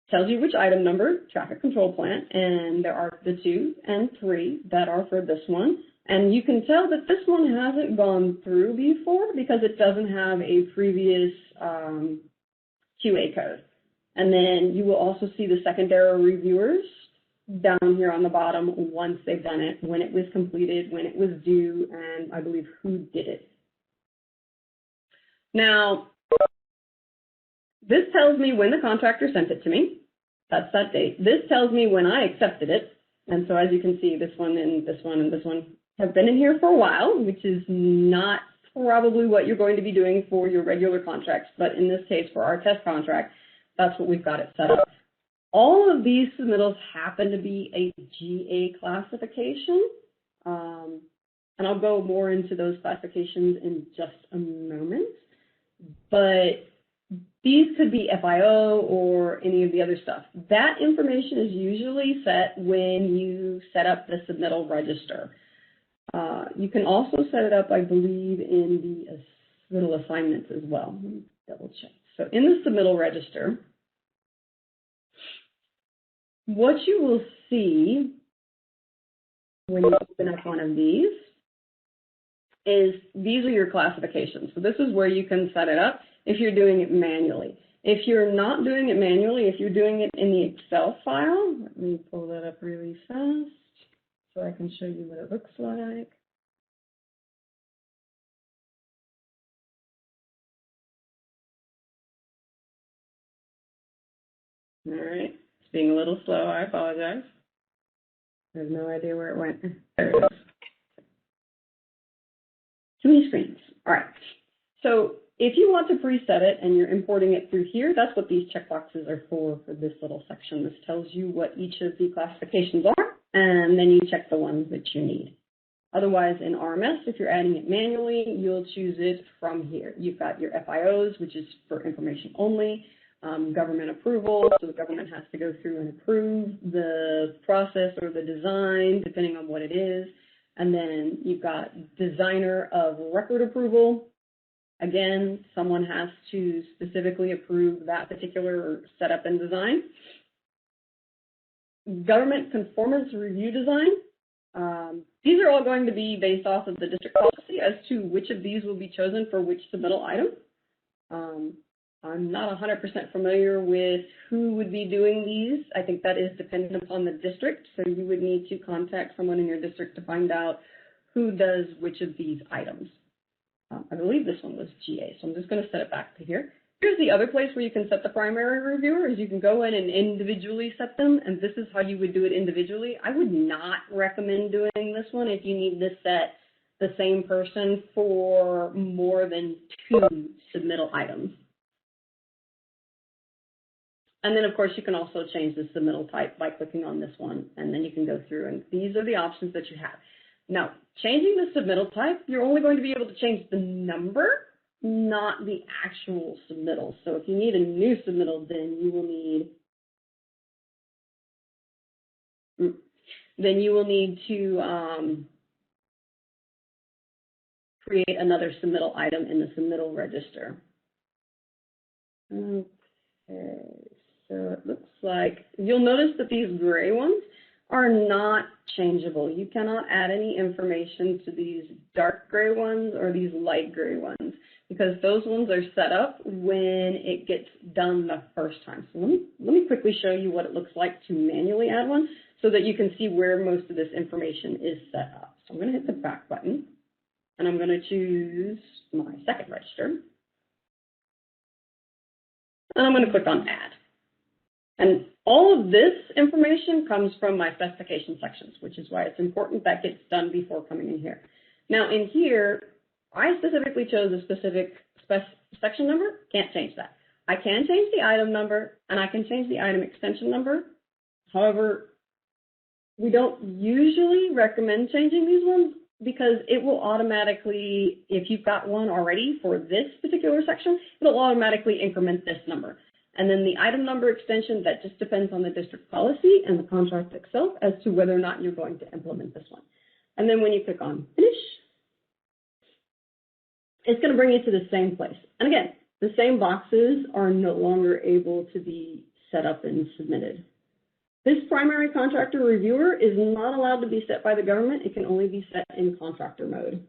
it tells you which item number, traffic control plan, and there are the 2 and 3 that are for this one. And you can tell that this one hasn't gone through before because it doesn't have a previous QA code. And then you will also see the secondary reviewers down here on the bottom once they've done it, when it was completed, when it was due, and I believe who did it. Now, this tells me when the contractor sent it to me. That's that date. This tells me when I accepted it. And so as you can see, this one and this one and this one have been in here for a while, which is not probably what you're going to be doing for your regular contracts. But in this case, for our test contract, that's what we've got it set up. All of these submittals happen to be a GA classification, and I'll go more into those classifications in just a moment, but these could be FIO or any of the other stuff. That information is usually set when you set up the submittal register. You can also set it up, I believe, in the submittal assignments as well. Let me double check So in the submittal register, what you will see when you open up one of these is these are your classifications. So this is where you can set it up if you're doing it manually. If you're not doing it manually, if you're doing it in the Excel file, let me pull that up really fast so I can show you what it looks like. All right, it's being a little slow, I apologize. I have no idea where it went. There it is. Too many screens. All right, so if you want to preset it and you're importing it through here, that's what these checkboxes are for this little section. This tells you what each of the classifications are, and then you check the ones that you need. Otherwise, in RMS, if you're adding it manually, you'll choose it from here. You've got your FIOs, which is for information only. Government approval, so the government has to go through and approve the process or the design, depending on what it is. And then you've got designer of record approval. Again, someone has to specifically approve that particular setup and design. Government conformance review design. These are all going to be based off of the district policy as to which of these will be chosen for which submittal item. I'm not 100% familiar with who would be doing these. I think that is dependent upon the district, so you would need to contact someone in your district to find out who does which of these items. I believe this one was GA, so I'm just going to set it back to here. Here's the other place where you can set the primary reviewer, is you can go in and individually set them, and this is how you would do it individually. I would not recommend doing this one if you need to set the same person for more than 2 submittal items. And then, of course, you can also change the submittal type by clicking on this one, and then you can go through, and these are the options that you have. Now, changing the submittal type, you're only going to be able to change the number, not the actual submittal. So if you need a new submittal, then you will need to create another submittal item in the submittal register. Okay. So it looks like, you'll notice that these gray ones are not changeable. You cannot add any information to these dark gray ones or these light gray ones, because those ones are set up when it gets done the first time. So let me quickly show you what it looks like to manually add one so that you can see where most of this information is set up. So I'm going to hit the back button, and I'm going to choose my second register. And I'm going to click on Add. And all of this information comes from my specification sections, which is why it's important that gets done before coming in here. Now in here, I specifically chose a specific section number. Can't change that. I can change the item number, and I can change the item extension number. However, we don't usually recommend changing these ones because it will automatically, if you've got one already for this particular section, it'll automatically increment this number. And then the item number extension, that just depends on the district policy and the contract itself as to whether or not you're going to implement this one. And then when you click on Finish, it's going to bring you to the same place. And again, the same boxes are no longer able to be set up and submitted. This primary contractor reviewer is not allowed to be set by the government. It can only be set in contractor mode.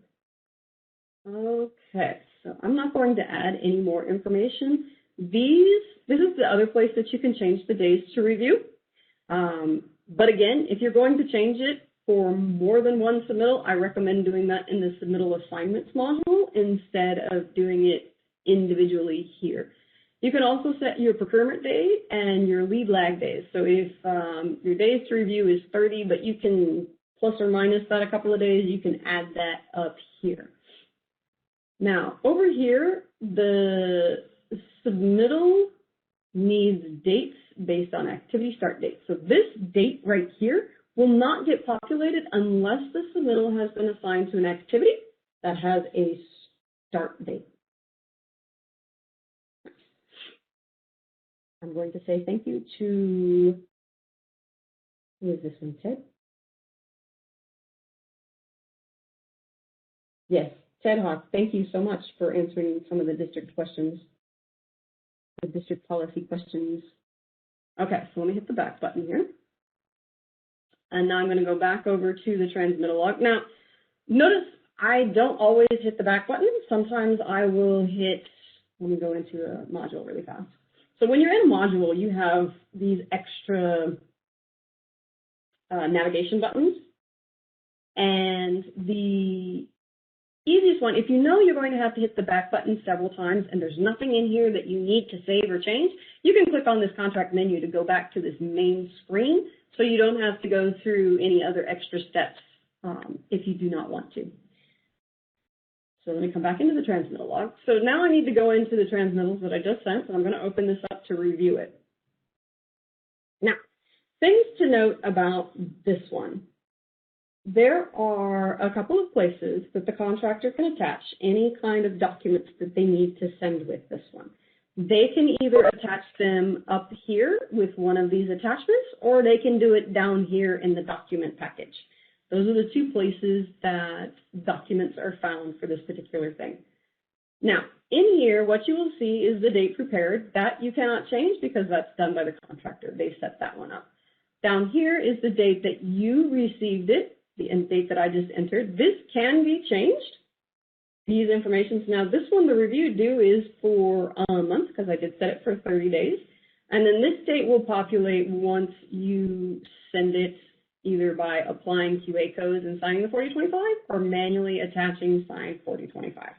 Okay, so I'm not going to add any more information. This is the other place that you can change the days to review. But again, if you're going to change it for more than one submittal, I recommend doing that in the Submittal Assignments module instead of doing it individually here. You can also set your procurement day and your lead lag days. So if your days to review is 30, but you can plus or minus that a couple of days, you can add that up here. Now, over here, the submittal needs dates based on activity start date. So this date right here will not get populated unless the submittal has been assigned to an activity that has a start date. I'm going to say thank you to, who is this one, Ted? Yes, Ted Hawk, thank you so much for answering some of the district questions. the district policy questions. Okay, so let me hit the back button here. And now I'm going to go back over to the transmittal log. Now, notice I don't always hit the back button. Sometimes I will hit, let me go into a module really fast. So when you're in a module, you have these extra navigation buttons. And the easiest one, if you know you're going to have to hit the back button several times and there's nothing in here that you need to save or change, you can click on this contract menu to go back to this main screen so you don't have to go through any other extra steps if you do not want to. So let me come back into the transmittal log. So now I need to go into the transmittals that I just sent, and I'm going to open this up to review it. Now, things to note about this one. There are a couple of places that the contractor can attach any kind of documents that they need to send with this one. They can either attach them up here with one of these attachments, or they can do it down here in the document package. Those are the two places that documents are found for this particular thing. Now, in here, what you will see is the date prepared. That you cannot change because that's done by the contractor. They set that one up. Down here is the date that you received it, the end date that I just entered. This can be changed, these informations. Now, this one, the review due is for a month because I did set it for 30 days. And then this date will populate once you send it, either by applying QA codes and signing the 4025 or manually attaching signed 4025.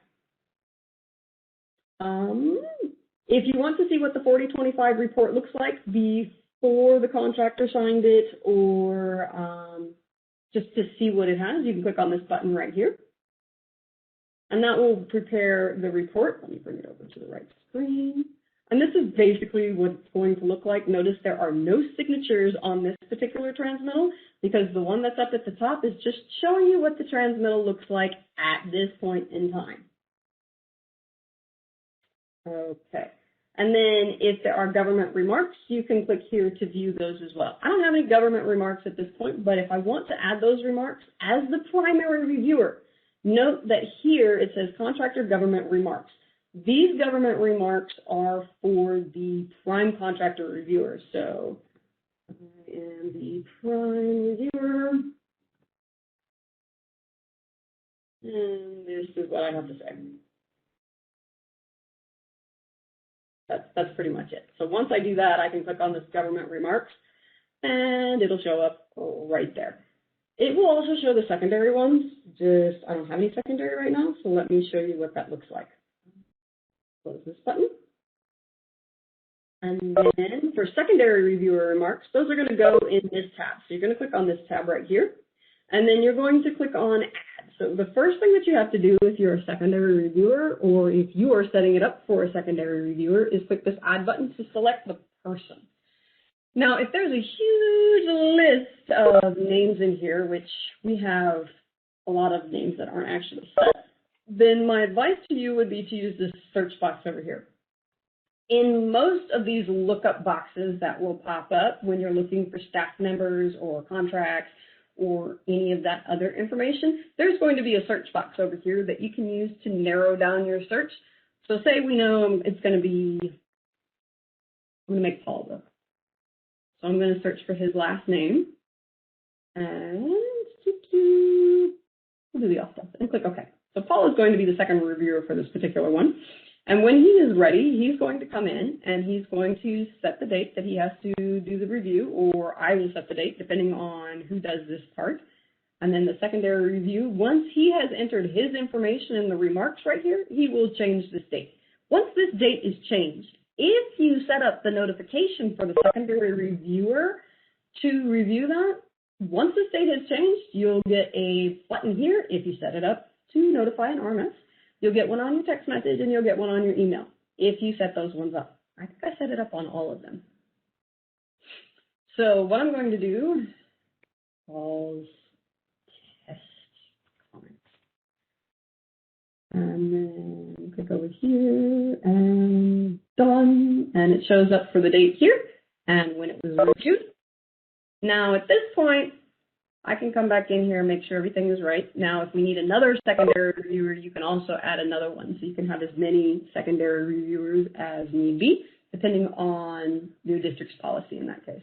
If you want to see what the 4025 report looks like before the contractor signed it, or just to see what it has, you can click on this button right here. And that will prepare the report. Let me bring it over to the right screen. And this is basically what it's going to look like. Notice there are no signatures on this particular transmittal because the one that's up at the top is just showing you what the transmittal looks like at this point in time. Okay. And then if there are government remarks, you can click here to view those as well. I don't have any government remarks at this point, but if I want to add those remarks as the primary reviewer, note that here it says contractor government remarks. These government remarks are for the prime contractor reviewer. So I am the prime reviewer, and this is what I have to say. That's pretty much it. So once I do that, I can click on this government remarks, and it'll show up right there. It will also show the secondary ones. I don't have any secondary right now, so let me show you what that looks like. Close this button. And then for secondary reviewer remarks, those are going to go in this tab. So you're going to click on this tab right here, and then you're going to click on Add. So the first thing that you have to do if you're a secondary reviewer, or if you are setting it up for a secondary reviewer, is click this Add button to select the person. Now, if there's a huge list of names in here, which we have a lot of names that aren't actually set, then my advice to you would be to use this search box over here. In most of these lookup boxes that will pop up when you're looking for staff members or contracts or any of that other information, there's going to be a search box over here that you can use to narrow down your search. So say we know it's going to be, I'm going to make Paul though. So I'm going to search for his last name, and we'll do the all stuff and click OK. So Paul is going to be the second reviewer for this particular one. And when he is ready, he's going to come in and he's going to set the date that he has to do the review, or I will set the date depending on who does this part. And then the secondary review, once he has entered his information in the remarks right here, he will change this date. Once this date is changed, if you set up the notification for the secondary reviewer to review that, once this date has changed, you'll get a button here if you set it up to notify an RMS. You'll get one on your text message and you'll get one on your email if you set those ones up. I think I set it up on all of them. So what I'm going to do is test comments. And then click over here and done. And it shows up for the date here and when it was reviewed. Now at this point, I can come back in here and make sure everything is right. Now, if we need another secondary reviewer, you can also add another one. So you can have as many secondary reviewers as need be. depending on your district's policy in that case.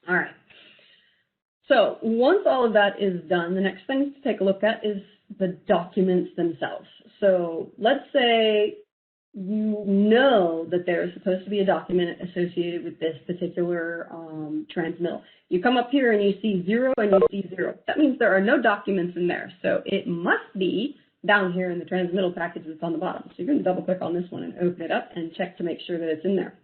All right. So once all of that is done, the next thing to take a look at is the documents themselves. So let's say you know that there is supposed to be a document associated with this particular transmittal. You come up here and you see 0 and you see 0. That means there are no documents in there. So it must be down here in the transmittal package that's on the bottom. So you're going to double click on this one and open it up and check to make sure that it's in there.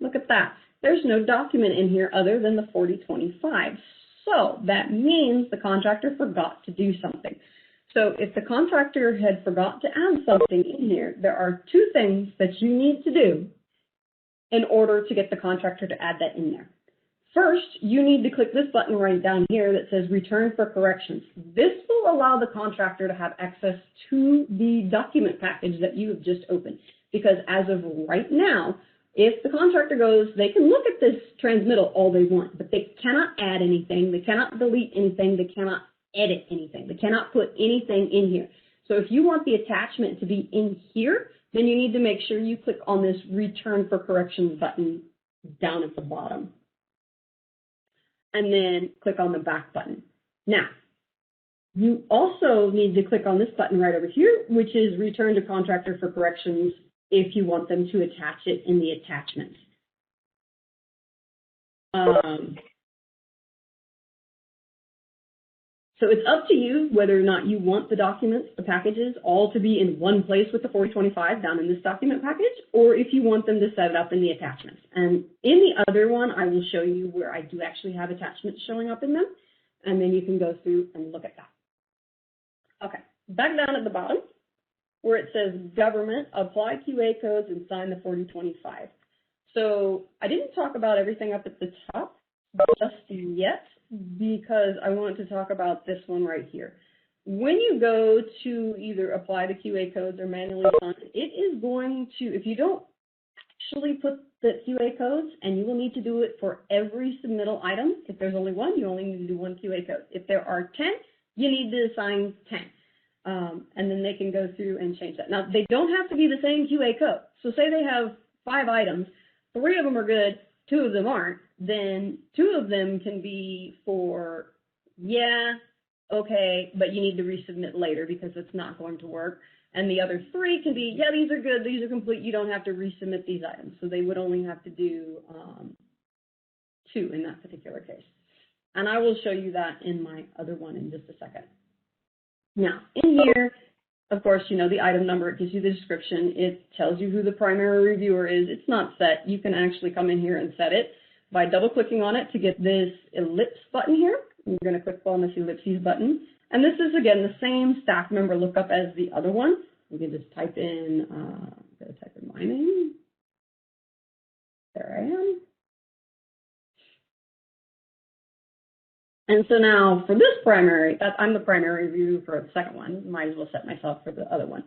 Look at that. There's no document in here other than the 4025. So that means the contractor forgot to do something. So if the contractor had forgot to add something in here, there are two things that you need to do in order to get the contractor to add that in there. First, you need to click this button right down here that says Return for Corrections. This will allow the contractor to have access to the document package that you have just opened. Because as of right now, if the contractor goes, they can look at this transmittal all they want, but they cannot add anything, they cannot delete anything, they cannot edit anything, they cannot put anything in here. So if you want the attachment to be in here, then you need to make sure you click on this Return for Corrections button down at the bottom. And then click on the back button. Now, you also need to click on this button right over here, which is Return to Contractor for Corrections, if you want them to attach it in the attachments. So it's up to you whether or not you want the documents, the packages, all to be in one place with the 4025 down in this document package, or if you want them to set it up in the attachments. And in the other one, I will show you where I do actually have attachments showing up in them, and then you can go through and look at that. Okay, back down at the bottom, where it says Government, apply QA codes and sign the 4025. So I didn't talk about everything up at the top just yet because I want to talk about this one right here. When you go to either apply the QA codes or manually sign, it is going to, if you don't actually put the QA codes, and you will need to do it for every submittal item. If there's only one, you only need to do one QA code. If there are 10, you need to assign 10. And then they can go through and change that. Now, they don't have to be the same QA code. So say they have 5 items, 3 of them are good, 2 of them aren't, then 2 of them can be for, yeah, okay, but you need to resubmit later because it's not going to work. And the other 3 can be, yeah, these are good, these are complete, you don't have to resubmit these items. So they would only have to do 2 in that particular case. And I will show you that in my other one in just a second. Now, in here, of course, you know, the item number, it gives you the description, it tells you who the primary reviewer is. It's not set. You can actually come in here and set it by double-clicking on it to get this ellipse button here. You're going to click on this ellipses button. And this is, again, the same staff member lookup as the other one. You can just type in, I'm going to type in my name. There I am. And so now for this primary, I'm the primary reviewer for the second one. Might as well set myself for the other one.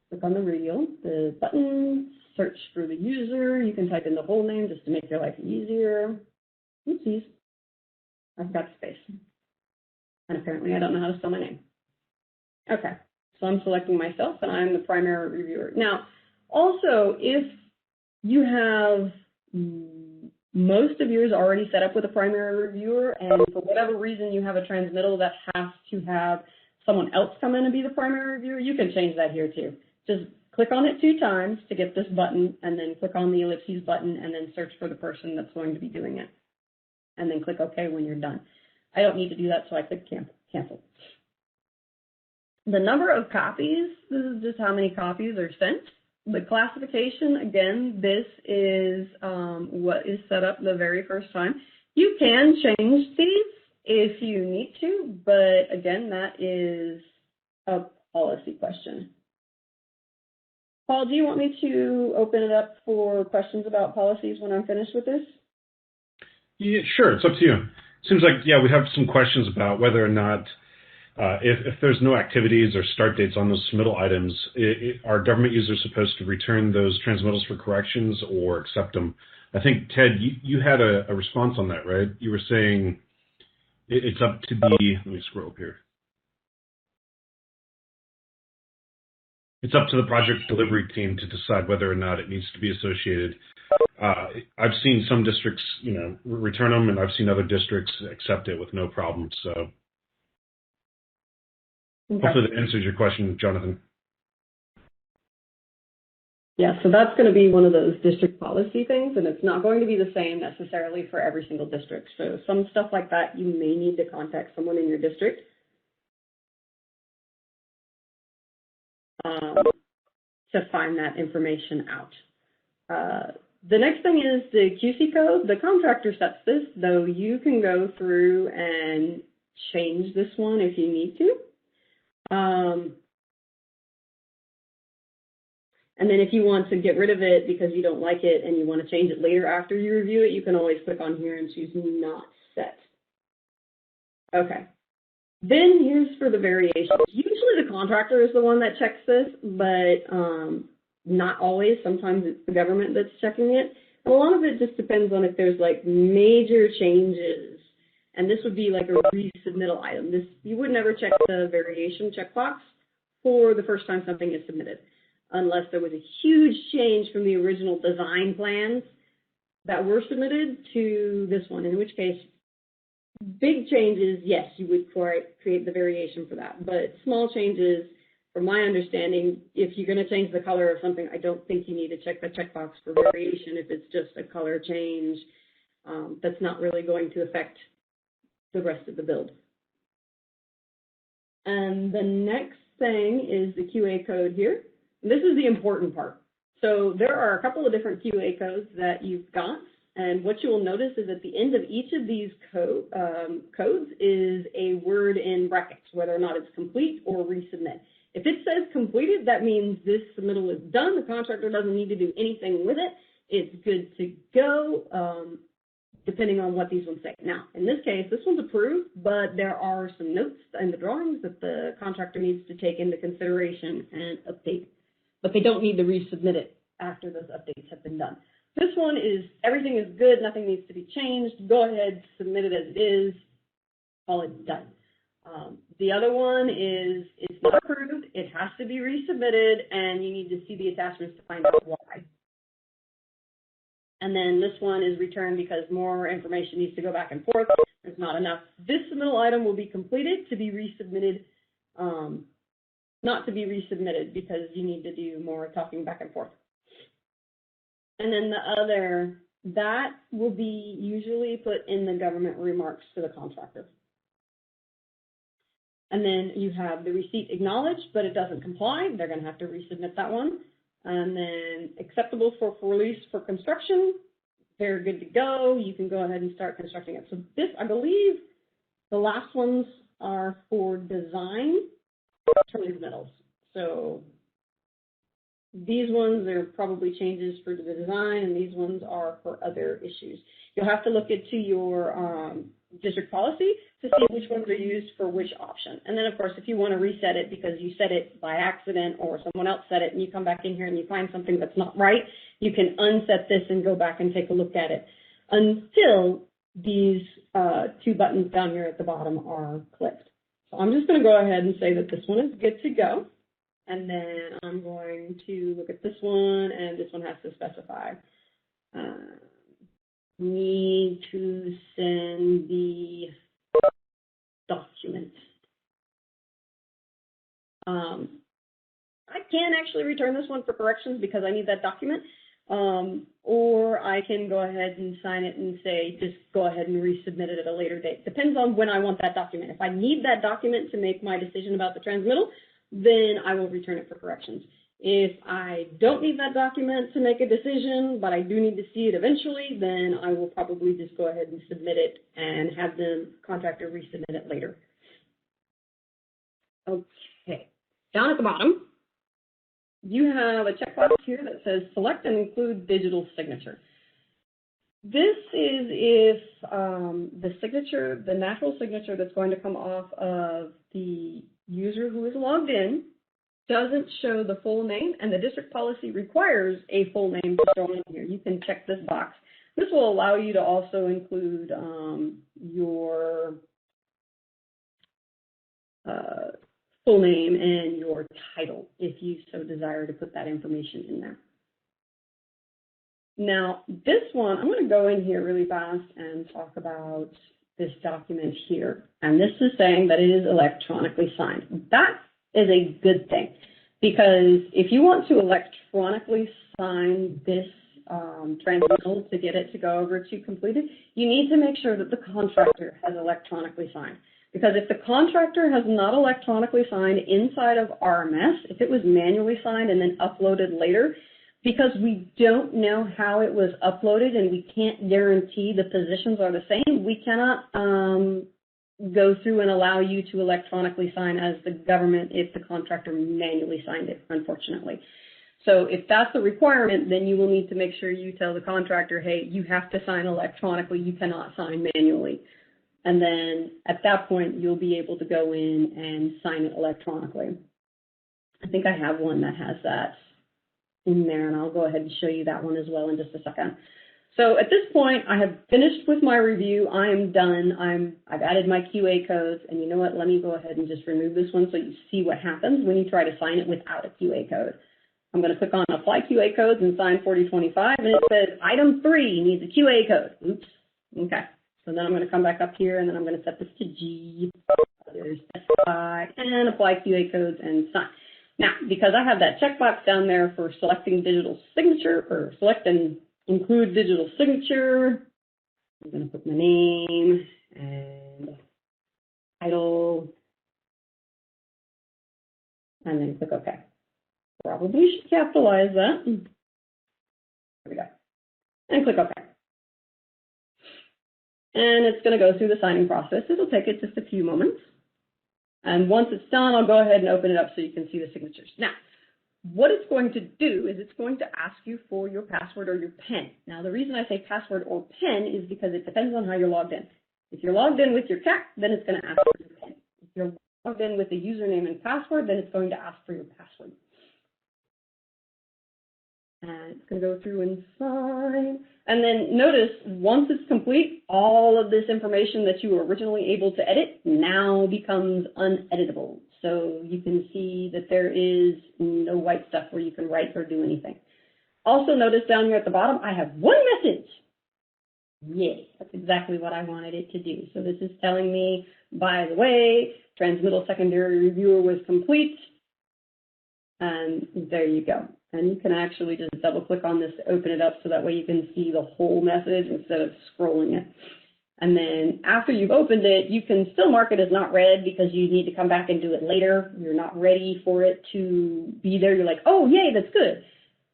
Click on the radial, the button, search for the user. You can type in the whole name just to make your life easier. Oopsies. I forgot the space. And apparently I don't know how to spell my name. Okay, so I'm selecting myself and I'm the primary reviewer. Now, also, if you have most of yours already set up with a primary reviewer, and for whatever reason you have a transmittal that has to have someone else come in and be the primary reviewer, you can change that here too. Just click on it 2 times to get this button, and then click on the ellipses button, and then search for the person that's going to be doing it. And then click OK when you're done. I don't need to do that, so I click cancel. The number of copies, this is just how many copies are sent. The classification, again, this is what is set up the very first time. You can change these if you need to, but again, that is a policy question. Paul, do you want me to open it up for questions about policies when I'm finished with this? Yeah, sure, it's up to you. Seems like, yeah, we have some questions about whether or not if there's no activities or start dates on those submittal items, are government users supposed to return those transmittals for corrections or accept them? I think, Ted, you had a response on that, right? You were saying it's up to the, let me scroll up here. It's up to the project delivery team to decide whether or not it needs to be associated. I've seen some districts, return them, and I've seen other districts accept it with no problem. So hopefully that answers your question, Jonathan. Yeah, so that's going to be one of those district policy things, and it's not going to be the same necessarily for every single district. So some stuff like that, you may need to contact someone in your district to find that information out. The next thing is the QC code. The contractor sets this, though you can go through and change this one if you need to. And then if you want to get rid of it because you don't like it and you want to change it later after you review it, you can always click on here and choose Not Set. Okay. Then here's for the variations. Usually the contractor is the one that checks this, but not always. Sometimes it's the government that's checking it. And a lot of it just depends on if there's like major changes. And this would be like a resubmittal item. This, you would never check the variation checkbox for the first time something is submitted, unless there was a huge change from the original design plans that were submitted to this one, in which case, big changes, yes, you would create the variation for that. But small changes, from my understanding, if you're going to change the color of something, I don't think you need to check the checkbox for variation if it's just a color change that's not really going to affect the rest of the build. And the next thing is the QA code here. This is the important part. So there are a couple of different QA codes that you've got, and what you will notice is at the end of each of these codes is a word in brackets, whether or not it's complete or resubmit. If it says completed, that means this submittal is done. The contractor doesn't need to do anything with it. It's good to go, depending on what these ones say. Now, in this case, this one's approved, but there are some notes in the drawings that the contractor needs to take into consideration and update. But they don't need to resubmit it after those updates have been done. This one is, everything is good, nothing needs to be changed. Go ahead, submit it as it is, call it done. The other one is, it's not approved, it has to be resubmitted, and you need to see the attachments to find out why. And then this one is returned because more information needs to go back and forth. There's not enough. This submittal item will be completed to be resubmitted, not to be resubmitted because you need to do more talking back and forth. And then the other, that will be usually put in the government remarks to the contractor. And then you have the receipt acknowledged, but it doesn't comply. They're going to have to resubmit that one. And then acceptable for release for construction. They're good to go. You can go ahead and start constructing it. So this, I believe, the last ones are for design transmittals. So these ones are probably changes for the design, and these ones are for other issues. You'll have to look into your district policy to see which ones are used for which option. And then, of course, if you want to reset it because you set it by accident or someone else set it and you come back in here and you find something that's not right, you can unset this and go back and take a look at it until these two buttons down here at the bottom are clicked. So I'm just going to go ahead and say that this one is good to go. And then I'm going to look at this one, and this one has to specify. Need to send the document. I can actually return this one for corrections because I need that document, or I can go ahead and sign it and say, just go ahead and resubmit it at a later date. Depends on when I want that document. If I need that document to make my decision about the transmittal, then I will return it for corrections. If I don't need that document to make a decision, but I do need to see it eventually, then I will probably just go ahead and submit it and have the contractor resubmit it later. Okay, down at the bottom, you have a checkbox here that says select and include digital signature. This is if the signature, the natural signature that's going to come off of the user who is logged in doesn't show the full name, and the district policy requires a full name to show in here. You can check this box. This will allow you to also include your full name and your title, if you so desire to put that information in there. Now, this one, I'm going to go in here really fast and talk about this document here. And this is saying that it is electronically signed. That is a good thing, because if you want to electronically sign this transmittal to get it to go over to completed, you need to make sure that the contractor has electronically signed. Because if the contractor has not electronically signed inside of RMS, if it was manually signed and then uploaded later, because we don't know how it was uploaded and we can't guarantee the positions are the same, we cannot go through and allow you to electronically sign as the government if the contractor manually signed it, unfortunately. So if that's the requirement, then you will need to make sure you tell the contractor, hey, you have to sign electronically, you cannot sign manually. And then at that point, you'll be able to go in and sign it electronically. I think I have one that has that in there, and I'll go ahead and show you that one as well in just a second. So at this point, I have finished with my review. I am done. I've added my QA codes, and you know what? Let me go ahead and just remove this one so you see what happens when you try to sign it without a QA code. I'm going to click on Apply QA Codes and sign 4025, and it says Item 3 needs a QA code. Oops. Okay. So then I'm going to come back up here, and then I'm going to set this to G. There's Specify, and Apply QA Codes and sign. Now, because I have that checkbox down there for selecting digital signature, or select and include digital signature, I'm going to put my name and title, and then click OK. Probably should capitalize that. There we go. And click OK. And it's going to go through the signing process. It'll take it just a few moments. And once it's done, I'll go ahead and open it up so you can see the signatures. Now, what it's going to do is it's going to ask you for your password or your PIN. Now, the reason I say password or PIN is because it depends on how you're logged in. If you're logged in with your CAC, then it's going to ask for your PIN. If you're logged in with the username and password, then it's going to ask for your password. And it's going to go through and sign. And then notice, once it's complete, all of this information that you were originally able to edit now becomes uneditable. So you can see that there is no white stuff where you can write or do anything. Also notice down here at the bottom, I have one message. Yay, that's exactly what I wanted it to do. So this is telling me, by the way, Transmittal Secondary Reviewer was complete. And there you go. And you can actually just double click on this to open it up so that way you can see the whole message instead of scrolling it. And then after you've opened it, you can still mark it as not read because you need to come back and do it later. You're not ready for it to be there. You're like, oh, yay, that's good.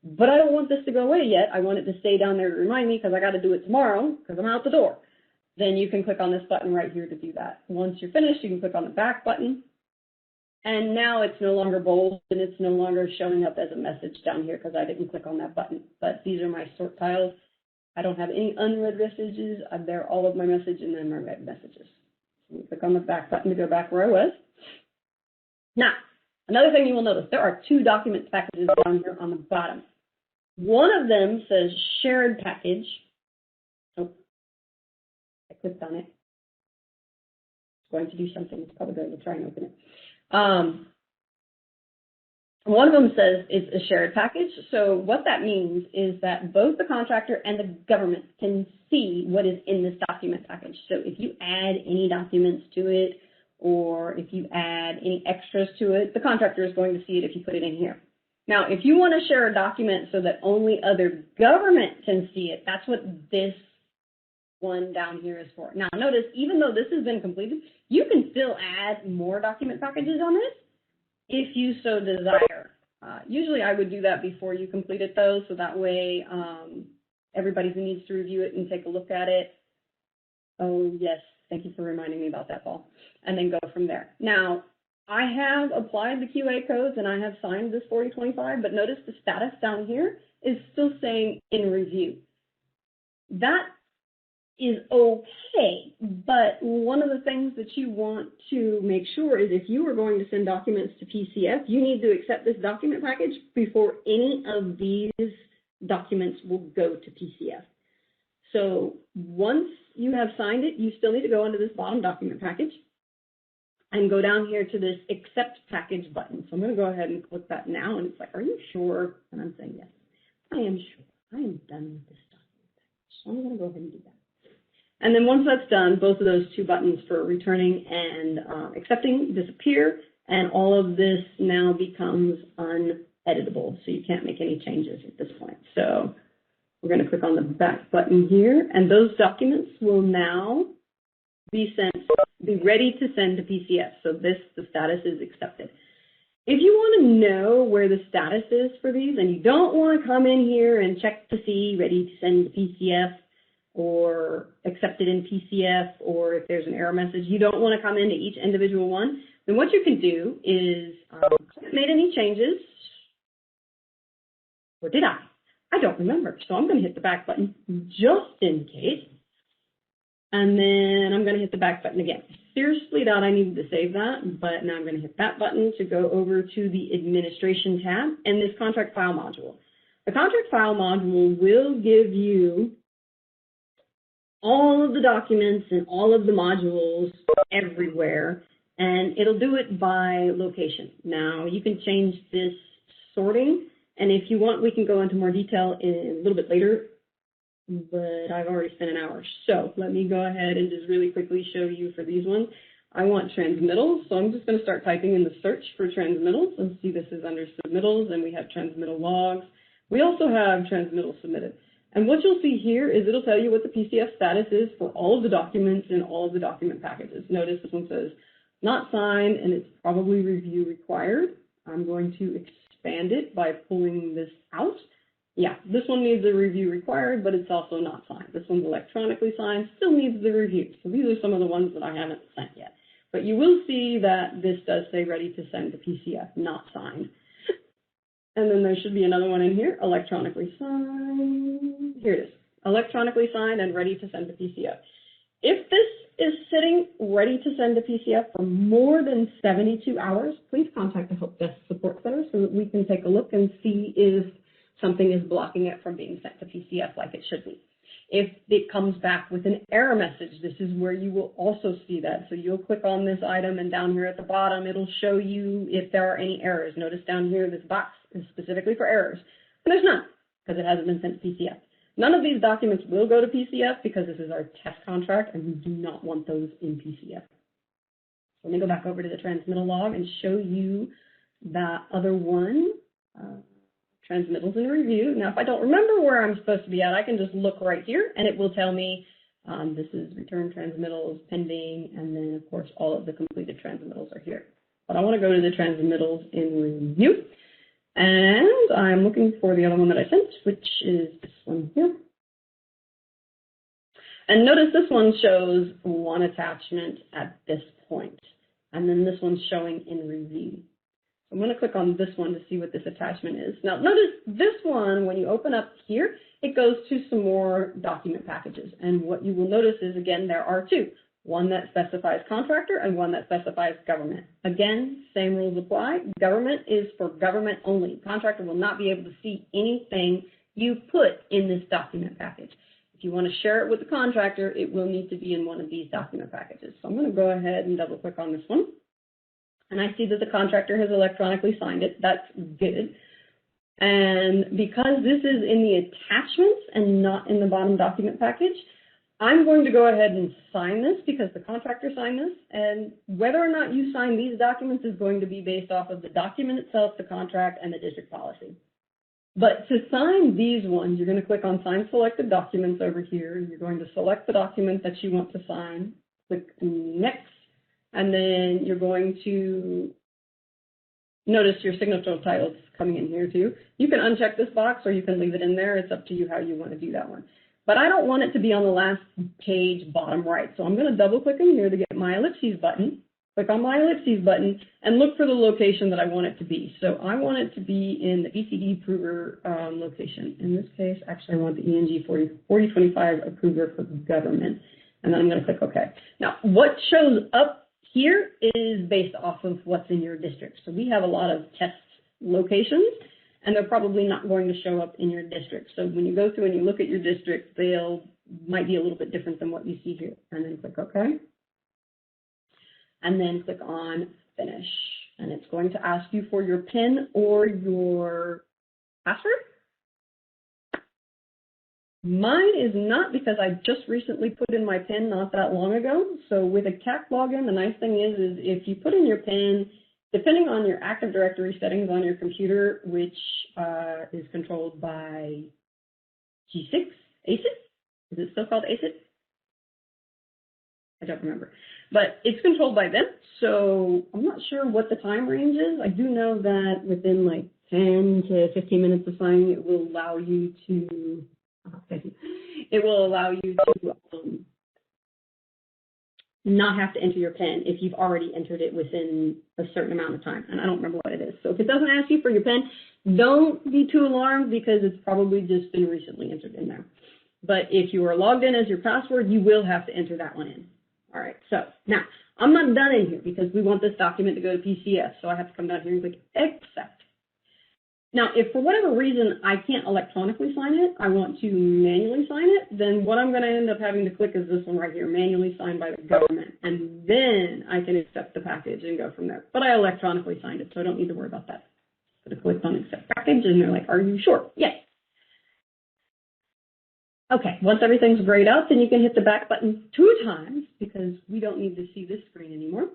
But I don't want this to go away yet. I want it to stay down there to remind me because I got to do it tomorrow because I'm out the door. Then you can click on this button right here to do that. Once you're finished, you can click on the back button. And now it's no longer bold and it's no longer showing up as a message down here because I didn't click on that button. But these are my sort tiles. I don't have any unread messages. They're all of my message and then my read messages. So click on the back button to go back where I was. Now, another thing you will notice, there are two document packages down here on the bottom. One of them says shared package. Oh, I clicked on it. It's going to do something. It's probably going to try and open it. One of them says it's a shared package. So what that means is that both the contractor and the government can see what is in this document package. So if you add any documents to it, or if you add any extras to it, the contractor is going to see it if you put it in here. Now, if you want to share a document so that only other government can see it, that's what this one down here is for. Now, notice, even though this has been completed, you can still add more document packages on this if you so desire. Usually I would do that before you complete it, though, so that way everybody who needs to review it and take a look at it. Oh, yes, thank you for reminding me about that, Paul. And then go from there. Now, I have applied the QA codes and I have signed this 4025, but notice the status down here is still saying in review. That is okay, but one of the things that you want to make sure is if you are going to send documents to PCF, you need to accept this document package before any of these documents will go to PCF. So once you have signed it, you still need to go into this bottom document package and go down here to this Accept Package button. So I'm going to go ahead and click that now, and it's like, are you sure? And I'm saying, yes, I am sure. I am done with this document. So I'm going to go ahead and do that. And then once that's done, both of those two buttons for returning and accepting disappear, and all of this now becomes uneditable, so you can't make any changes at this point. So we're going to click on the back button here, and those documents will now be ready to send to PCF. So the status is accepted. If you want to know where the status is for these, and you don't want to come in here and check to see ready to send to PCF, or accepted in PCF, or if there's an error message, you don't want to come into each individual one, then what you can do is, made any changes, or did I? I don't remember, so I'm going to hit the back button just in case, and then I'm going to hit the back button again. Seriously doubt I needed to save that, but now I'm going to hit that button to go over to the Administration tab and this Contract File module. The Contract File module will give you all of the documents and all of the modules everywhere, and it'll do it by location. Now, you can change this sorting, and if you want, we can go into more detail a little bit later, but I've already spent an hour. So let me go ahead and just really quickly show you for these ones. I want transmittals, so I'm just going to start typing in the search for transmittals, and see this is under submittals, and we have transmittal logs. We also have transmittal submitted. And what you'll see here is it'll tell you what the PCF status is for all of the documents and all of the document packages. Notice this one says not signed, and it's probably review required. I'm going to expand it by pulling this out. Yeah, this one needs a review required, but it's also not signed. This one's electronically signed, still needs the review. So these are some of the ones that I haven't sent yet. But you will see that this does say ready to send to PCF, not signed. And then there should be another one in here, electronically signed. Here it is, electronically signed and ready to send to PCF. If this is sitting ready to send to PCF for more than 72 hours, please contact the Help Desk Support Center so that we can take a look and see if something is blocking it from being sent to PCF like it should be. If it comes back with an error message, this is where you will also see that. So you'll click on this item, and down here at the bottom, it'll show you if there are any errors. Notice down here, this box is specifically for errors. And there's none, because it hasn't been sent to PCF. None of these documents will go to PCF because this is our test contract, and we do not want those in PCF. So let me go back over to the transmittal log and show you that other one. Transmittals in review. Now, if I don't remember where I'm supposed to be at, I can just look right here, and it will tell me this is return transmittals pending, and then, of course, all of the completed transmittals are here. But I want to go to the transmittals in review, and I'm looking for the other one that I sent, which is this one here. And notice this one shows one attachment at this point, and then this one's showing in review. I'm going to click on this one to see what this attachment is. Now, notice this one, when you open up here, it goes to some more document packages. And what you will notice is, again, there are two. One that specifies contractor and one that specifies government. Again, same rules apply. Government is for government only. Contractor will not be able to see anything you put in this document package. If you want to share it with the contractor, it will need to be in one of these document packages. So I'm going to go ahead and double click on this one. And I see that the contractor has electronically signed it. That's good. And because this is in the attachments and not in the bottom document package, I'm going to go ahead and sign this because the contractor signed this. And whether or not you sign these documents is going to be based off of the document itself, the contract, and the district policy. But to sign these ones, you're going to click on Sign Selected Documents over here. You're going to select the document that you want to sign. Click Next. And then you're going to notice your signature title is coming in here too. You can uncheck this box or you can leave it in there. It's up to you how you want to do that one. But I don't want it to be on the last page, bottom right. So I'm going to double click in here to get my ellipses button. Click on my ellipses button and look for the location that I want it to be. So I want it to be in the ECD approver location. In this case, actually I want the ENG 4025 approver for government. And then I'm going to click OK. Now, what shows up here is based off of what's in your district. So we have a lot of test locations, and they're probably not going to show up in your district. So when you go through and you look at your district, might be a little bit different than what you see here. And then click OK. and then click on Finish. And it's going to ask you for your PIN or your password. Mine is not, because I just recently put in my PIN not that long ago. So with a CAC login, the nice thing is if you put in your PIN, depending on your Active Directory settings on your computer, which is controlled by G6, ACID? Is it still called ACID? I don't remember. But it's controlled by them, so I'm not sure what the time range is. I do know that within like 10 to 15 minutes of signing, it will allow you to not have to enter your PIN if you've already entered it within a certain amount of time. And I don't remember what it is. So if it doesn't ask you for your PIN, don't be too alarmed, because it's probably just been recently entered in there. But if you are logged in as your password, you will have to enter that one in. All right, so now I'm not done in here because we want this document to go to PCS. So I have to come down here and click Accept. Now, if for whatever reason I can't electronically sign it, I want to manually sign it, then what I'm going to end up having to click is this one right here, manually signed by the government. And then I can accept the package and go from there. But I electronically signed it, so I don't need to worry about that. I'm going to click on Accept Package, and they're like, are you sure? Yes. Okay, once everything's grayed out, then you can hit the back button 2 times, because we don't need to see this screen anymore.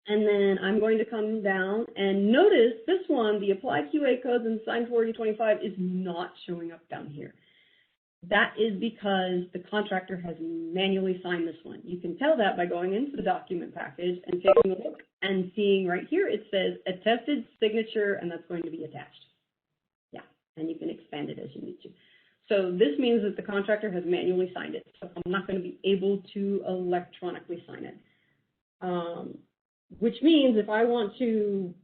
And then I'm going to come down and notice this one, the Apply QA Codes and Sign 4025 is not showing up down here. That is because the contractor has manually signed this one. You can tell that by going into the document package and taking a look and seeing right here, it says attested signature, and that's going to be attached. Yeah, and you can expand it as you need to. So this means that the contractor has manually signed it. So I'm not going to be able to electronically sign it. Which means if I want to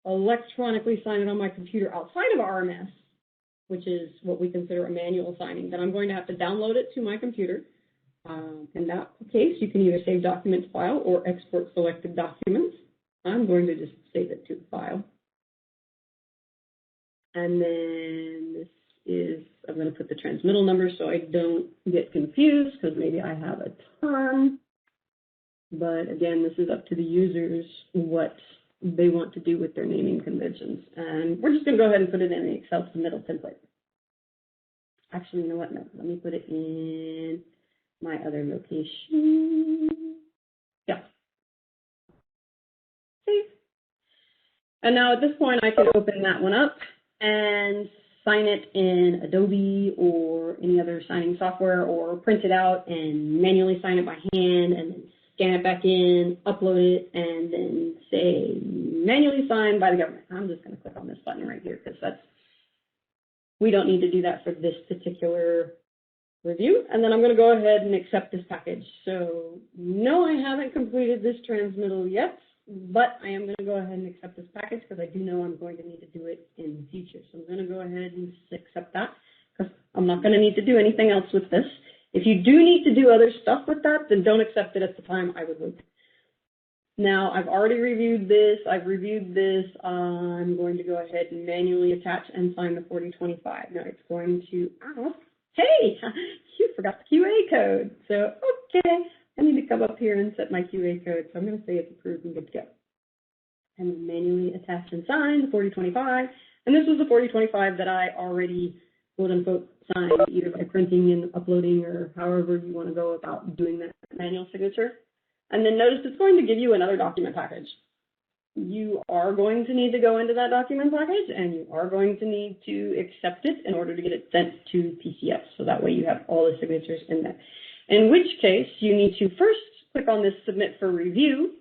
electronically sign it on my computer outside of RMS, which is what we consider a manual signing, then I'm going to have to download it to my computer. In that case, you can either save document to file or export selected documents. I'm going to just save it to the file. And then this is, I'm going to put the transmittal number so I don't get confused, because maybe I have a ton. But again, this is up to the users what they want to do with their naming conventions. And we're just going to go ahead and put it in the Excel submittal template. Actually, you know what? No, let me put it in my other location. Yeah. Save. And now at this point, I can open that one up and sign it in Adobe or any other signing software, or print it out and manually sign it by hand and then scan it back in, upload it, and then say manually signed by the government. I'm just going to click on this button right here, because we don't need to do that for this particular review. And then I'm going to go ahead and accept this package. So no, I haven't completed this transmittal yet, but I am going to go ahead and accept this package, because I do know I'm going to need to do it in the future. So I'm going to go ahead and accept that, because I'm not going to need to do anything else with this. If you do need to do other stuff with that, then don't accept it at the time. I would wait. Now, I've already reviewed this. I've reviewed this. I'm going to go ahead and manually attach and sign the 4025. Now, it's going to ask, hey, you forgot the QA code. So, okay, I need to come up here and set my QA code. So I'm going to say it's approved and good to go. And then manually attach and sign the 4025. And this was the 4025 that I already, quote unquote, signed, either by printing and uploading, or however you want to go about doing that manual signature. And then notice it's going to give you another document package. You are going to need to go into that document package, and you are going to need to accept it in order to get it sent to PCS. So that way you have all the signatures in there. In which case, you need to first click on this Submit for Review.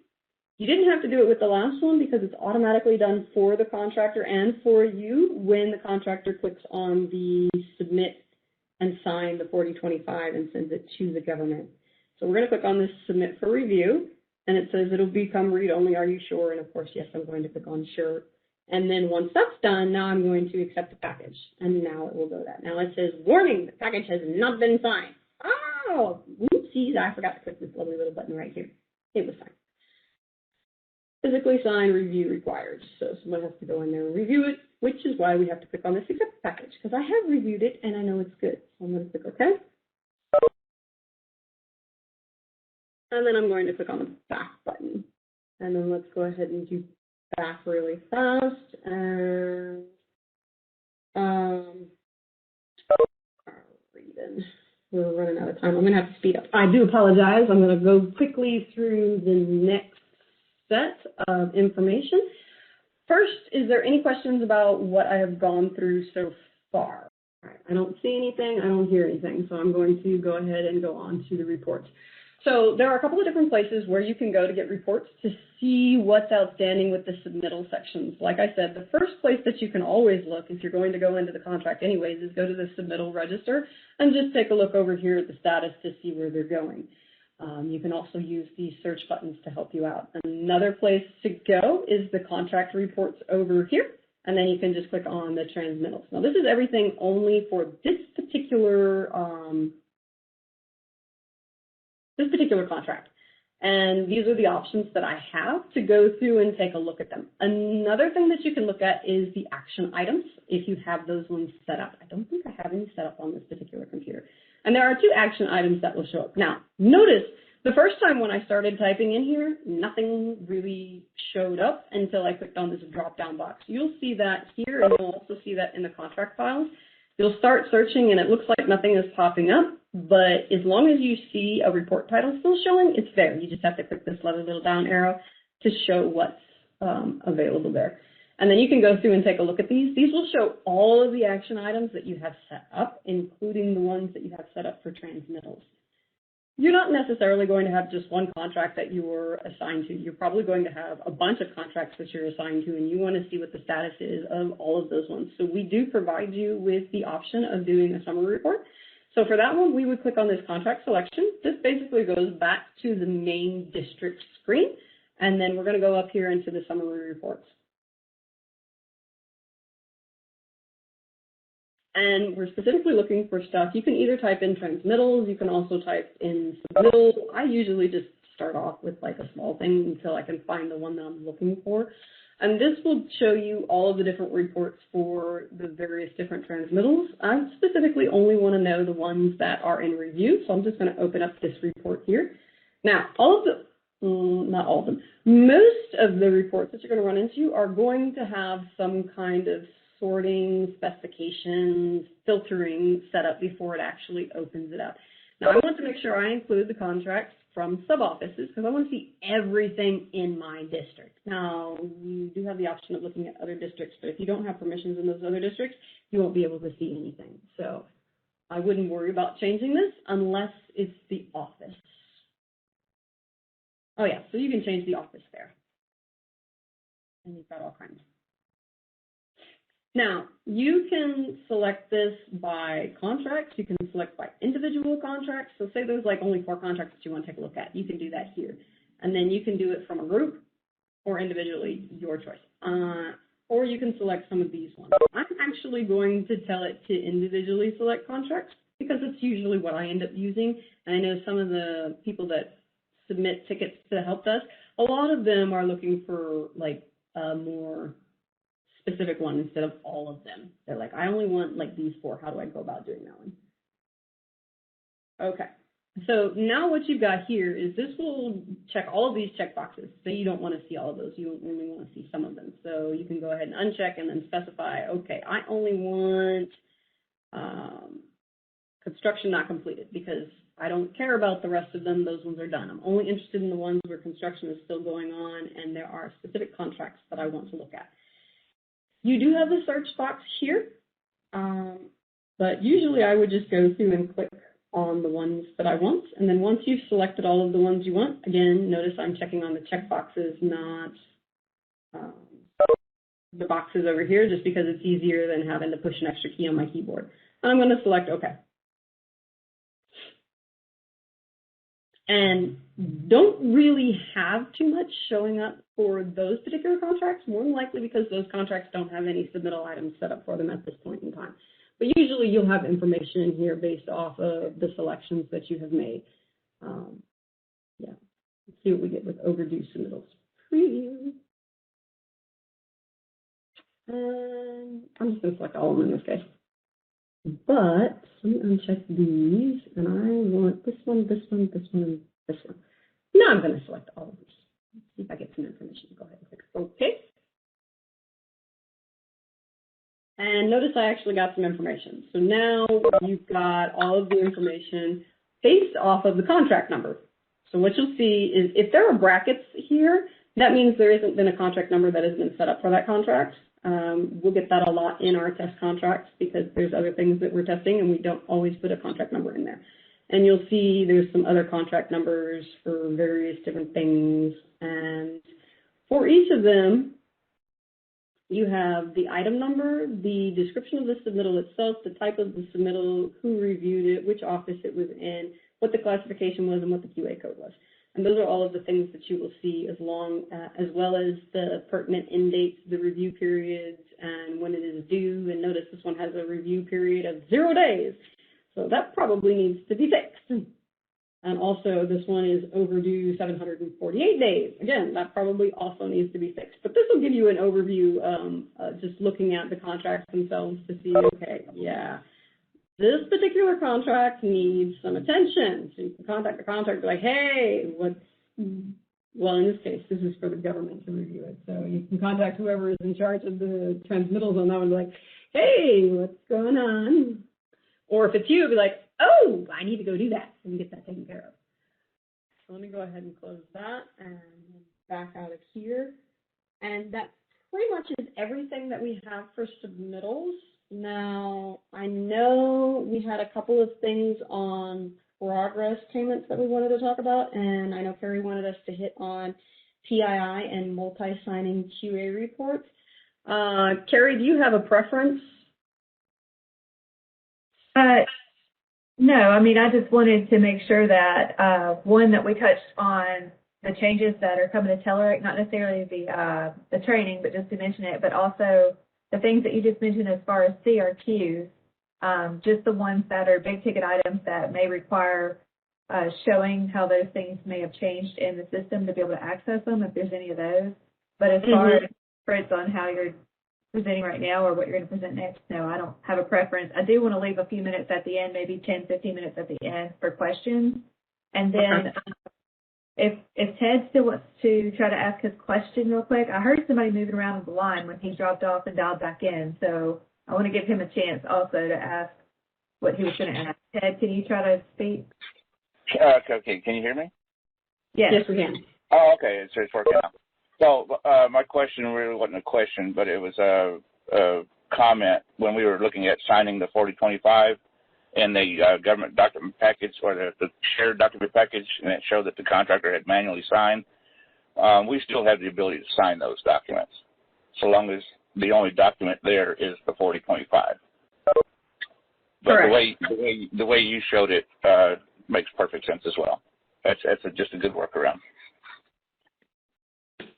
You didn't have to do it with the last one, because it's automatically done for the contractor and for you when the contractor clicks on the Submit and Sign the 4025 and sends it to the government. So we're going to click on this Submit for Review, and it says it'll become read-only. Are you sure? And of course, yes, I'm going to click on Sure. And then once that's done, now I'm going to accept the package, and now it will go that. Now it says, warning, the package has not been signed. Oh, whoopsies, I forgot to click this lovely little button right here. It was signed. Physically signed, review required. So someone has to go in there and review it, which is why we have to click on this accept package, because I have reviewed it and I know it's good. So I'm going to click OK. And then I'm going to click on the back button. And then let's go ahead and do back really fast. And we're running out of time. I'm going to have to speed up. I do apologize. I'm going to go quickly through the next set of information. First, is there any questions about what I have gone through so far? All right, I don't see anything. I don't hear anything. So I'm going to go ahead and go on to the reports. So there are a couple of different places where you can go to get reports to see what's outstanding with the submittal sections. Like I said, the first place that you can always look if you're going to go into the contract anyways is go to the submittal register and just take a look over here at the status to see where they're going. You can also use these search buttons to help you out. Another place to go is the contract reports over here, and then you can just click on the transmittals. Now this is everything only for this particular contract. And these are the options that I have to go through and take a look at them. Another thing that you can look at is the action items if you have those ones set up. I don't think I have any set up on this particular computer. And there are 2 action items that will show up. Now, notice the first time when I started typing in here, nothing really showed up until I clicked on this drop-down box. You'll see that here, and you'll also see that in the contract files. You'll start searching, and it looks like nothing is popping up. But as long as you see a report title still showing, it's there. You just have to click this little down arrow to show what's available there. And then you can go through and take a look at these. These will show all of the action items that you have set up, including the ones that you have set up for transmittals. You're not necessarily going to have just one contract that you're assigned to. You're probably going to have a bunch of contracts that you're assigned to, and you want to see what the status is of all of those ones. So we do provide you with the option of doing a summary report. So for that one, we would click on this contract selection. This basically goes back to the main district screen, and then we're going to go up here into the summary reports. And we're specifically looking for stuff. You can either type in transmittals, you can also type in submittal. I usually just start off with like a small thing until I can find the one that I'm looking for. And this will show you all of the different reports for the various different transmittals. I specifically only want to know the ones that are in review, so I'm just going to open up this report here. Now, all of the, not all of them, most of the reports that you're going to run into are going to have some kind of sorting, specifications, filtering set up before it actually opens it up. Now, I want to make sure I include the contracts from sub-offices because I want to see everything in my district. Now, you do have the option of looking at other districts, but if you don't have permissions in those other districts, you won't be able to see anything. So I wouldn't worry about changing this unless it's the office. Oh, yeah, so you can change the office there. And you've got all kinds. Now, you can select this by contracts. You can select by individual contracts. So say there's like only 4 contracts that you want to take a look at. You can do that here. And then you can do it from a group or individually, your choice. Or you can select some of these ones. I'm actually going to tell it to individually select contracts because it's usually what I end up using. And I know some of the people that submit tickets to help desk, a lot of them are looking for like a more specific one instead of all of them. They're like, I only want like these 4. How do I go about doing that one? Okay. So now what you've got here is this will check all of these checkboxes. So you don't want to see all of those. You only want to see some of them. So you can go ahead and uncheck and then specify, okay, I only want construction not completed because I don't care about the rest of them. Those ones are done. I'm only interested in the ones where construction is still going on and there are specific contracts that I want to look at. You do have the search box here, but usually I would just go through and click on the ones that I want. And then once you've selected all of the ones you want, again, notice I'm checking on the check boxes, not the boxes over here, just because it's easier than having to push an extra key on my keyboard. And I'm going to select OK. And don't really have too much showing up for those particular contracts, more than likely because those contracts don't have any submittal items set up for them at this point in time. But usually you'll have information in here based off of the selections that you have made. Yeah, let's see what we get with overdue submittals. Preview. And I'm just going to select all of them in this case. But let me uncheck these, and I want this one, this one, this one, and this one. I'm going to select all of these. Let's see if I get some information. Go ahead and click OK. And notice I actually got some information. So now you've got all of the information based off of the contract number. So what you'll see is if there are brackets here, that means there isn't been a contract number that has been set up for that contract. We'll get that a lot in our test contracts because there's other things that we're testing and we don't always put a contract number in there. And you'll see there's some other contract numbers for various different things. And for each of them, you have the item number, the description of the submittal itself, the type of the submittal, who reviewed it, which office it was in, what the classification was, and what the QA code was. And those are all of the things that you will see as well as the pertinent end dates, the review periods, and when it is due. And notice this one has a review period of 0 days. So that probably needs to be fixed. And also this one is overdue 748 days. Again, that probably also needs to be fixed. But this will give you an overview, just looking at the contracts themselves to see, okay, yeah, this particular contract needs some attention. So you can contact the contractor like, hey, well, in this case, this is for the government to review it. So you can contact whoever is in charge of the transmittals on that one, like, hey, what's going on? Or if it's you, be like, oh, I need to go do that and get that taken care of. So let me go ahead and close that and back out of here. And that pretty much is everything that we have for submittals. Now, I know we had a couple of things on progress payments that we wanted to talk about, and I know Carrie wanted us to hit on PII and multi-signing QA reports. Carrie, do you have a preference? No, I mean, I just wanted to make sure that, one, that we touched on the changes that are coming to Telerik, not necessarily the training, but just to mention it, but also the things that you just mentioned as far as CRQs, just the ones that are big ticket items that may require showing how those things may have changed in the system to be able to access them, if there's any of those. But as far as Fritz on how you're presenting right now or what you're going to present next, no, I don't have a preference. I do want to leave a few minutes at the end, maybe 10, 15 minutes at the end for questions. And then if Ted still wants to try to ask his question real quick, I heard somebody moving around on the line when he dropped off and dialed back in. So I want to give him a chance also to ask what he was going to ask. Ted, can you try to speak? Okay, can you hear me? Yes, we can. Oh, okay, it's working out. So my question really wasn't a question, but it was a comment when we were looking at signing the 4025 in the government document package or the shared document package, and it showed that the contractor had manually signed. We still have the ability to sign those documents, so long as the only document there is the 4025. But the way you showed it makes perfect sense as well. That's just a good workaround.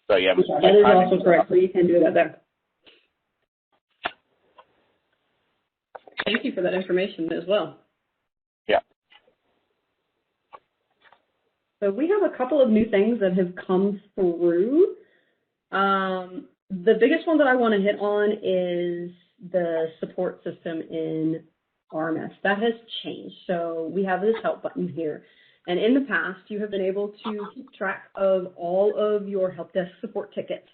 So yeah, that is also correct. So you can do that there. Thank you for that information as well. Yeah. So we have a couple of new things that have come through. The biggest one that I want to hit on is the support system in RMS. That has changed. So we have this help button here. And in the past, you have been able to keep track of all of your help desk support tickets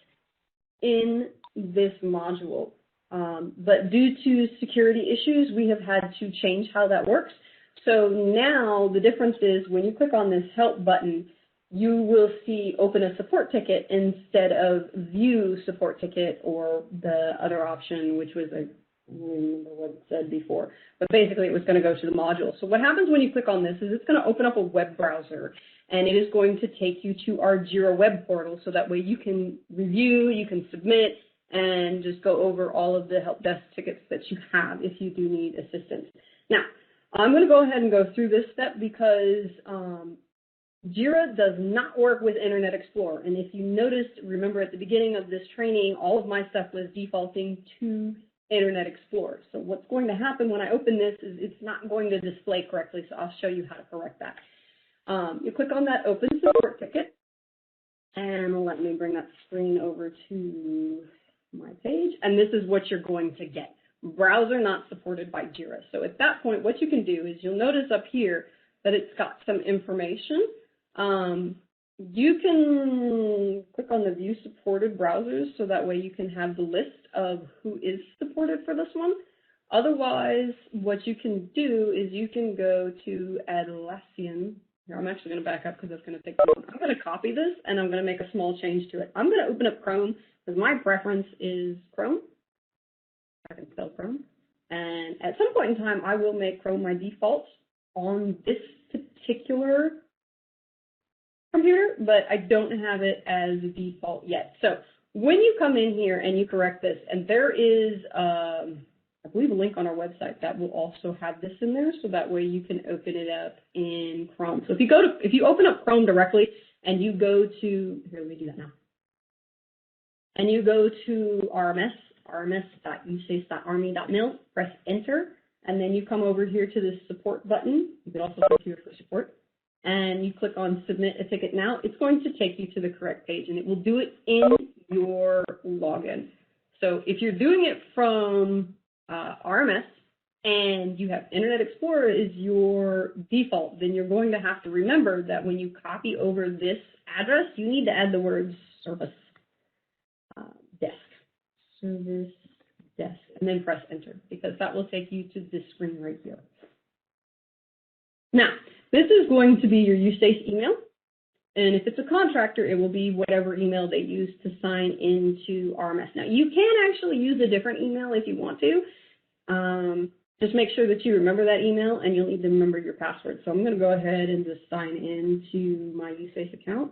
in this module. But due to security issues, we have had to change how that works. So now the difference is when you click on this help button, you will see open a support ticket instead of view support ticket or the other option, which was I don't remember what it said before, but basically it was going to go to the module. So what happens when you click on this is it's going to open up a web browser, and it is going to take you to our Jira web portal, so that way you can review, you can submit, and just go over all of the help desk tickets that you have if you do need assistance. Now, I'm going to go ahead and go through this step because Jira does not work with Internet Explorer. And if you noticed, remember at the beginning of this training, all of my stuff was defaulting to Internet Explorer. So what's going to happen when I open this is it's not going to display correctly, so I'll show you how to correct that. You click on that open support ticket, and let me bring that screen over to my page, and this is what you're going to get. Browser not supported by Jira. So at that point, what you can do is you'll notice up here that it's got some information. You can click on the View Supported Browsers, so that way you can have the list of who is supported for this one. Otherwise, what you can do is you can go to Atlassian. Here, I'm actually going to back up because that's going to take a moment. I'm going to copy this, and I'm going to make a small change to it. I'm going to open up Chrome, because my preference is Chrome. I can spell Chrome. And at some point in time, I will make Chrome my default on this particular computer, but I don't have it as default yet. So when you come in here and you correct this, and there is, I believe, a link on our website that will also have this in there, so that way you can open it up in Chrome. So if you open up Chrome directly and you go to, here, let me do that now. And you go to RMS, rms.usace.army.mil, press enter, and then you come over here to this support button. You can also go here for support, and you click on Submit a Ticket Now. It's going to take you to the correct page, and it will do it in your login. So if you're doing it from RMS and you have Internet Explorer is your default, then you're going to have to remember that when you copy over this address, you need to add the words service desk, service desk, and then press enter, because that will take you to this screen right here. Now, this is going to be your USACE email, and if it's a contractor, it will be whatever email they use to sign into RMS. Now, you can actually use a different email if you want to. Just make sure that you remember that email, and you'll need to remember your password. So I'm going to go ahead and just sign into my USACE account.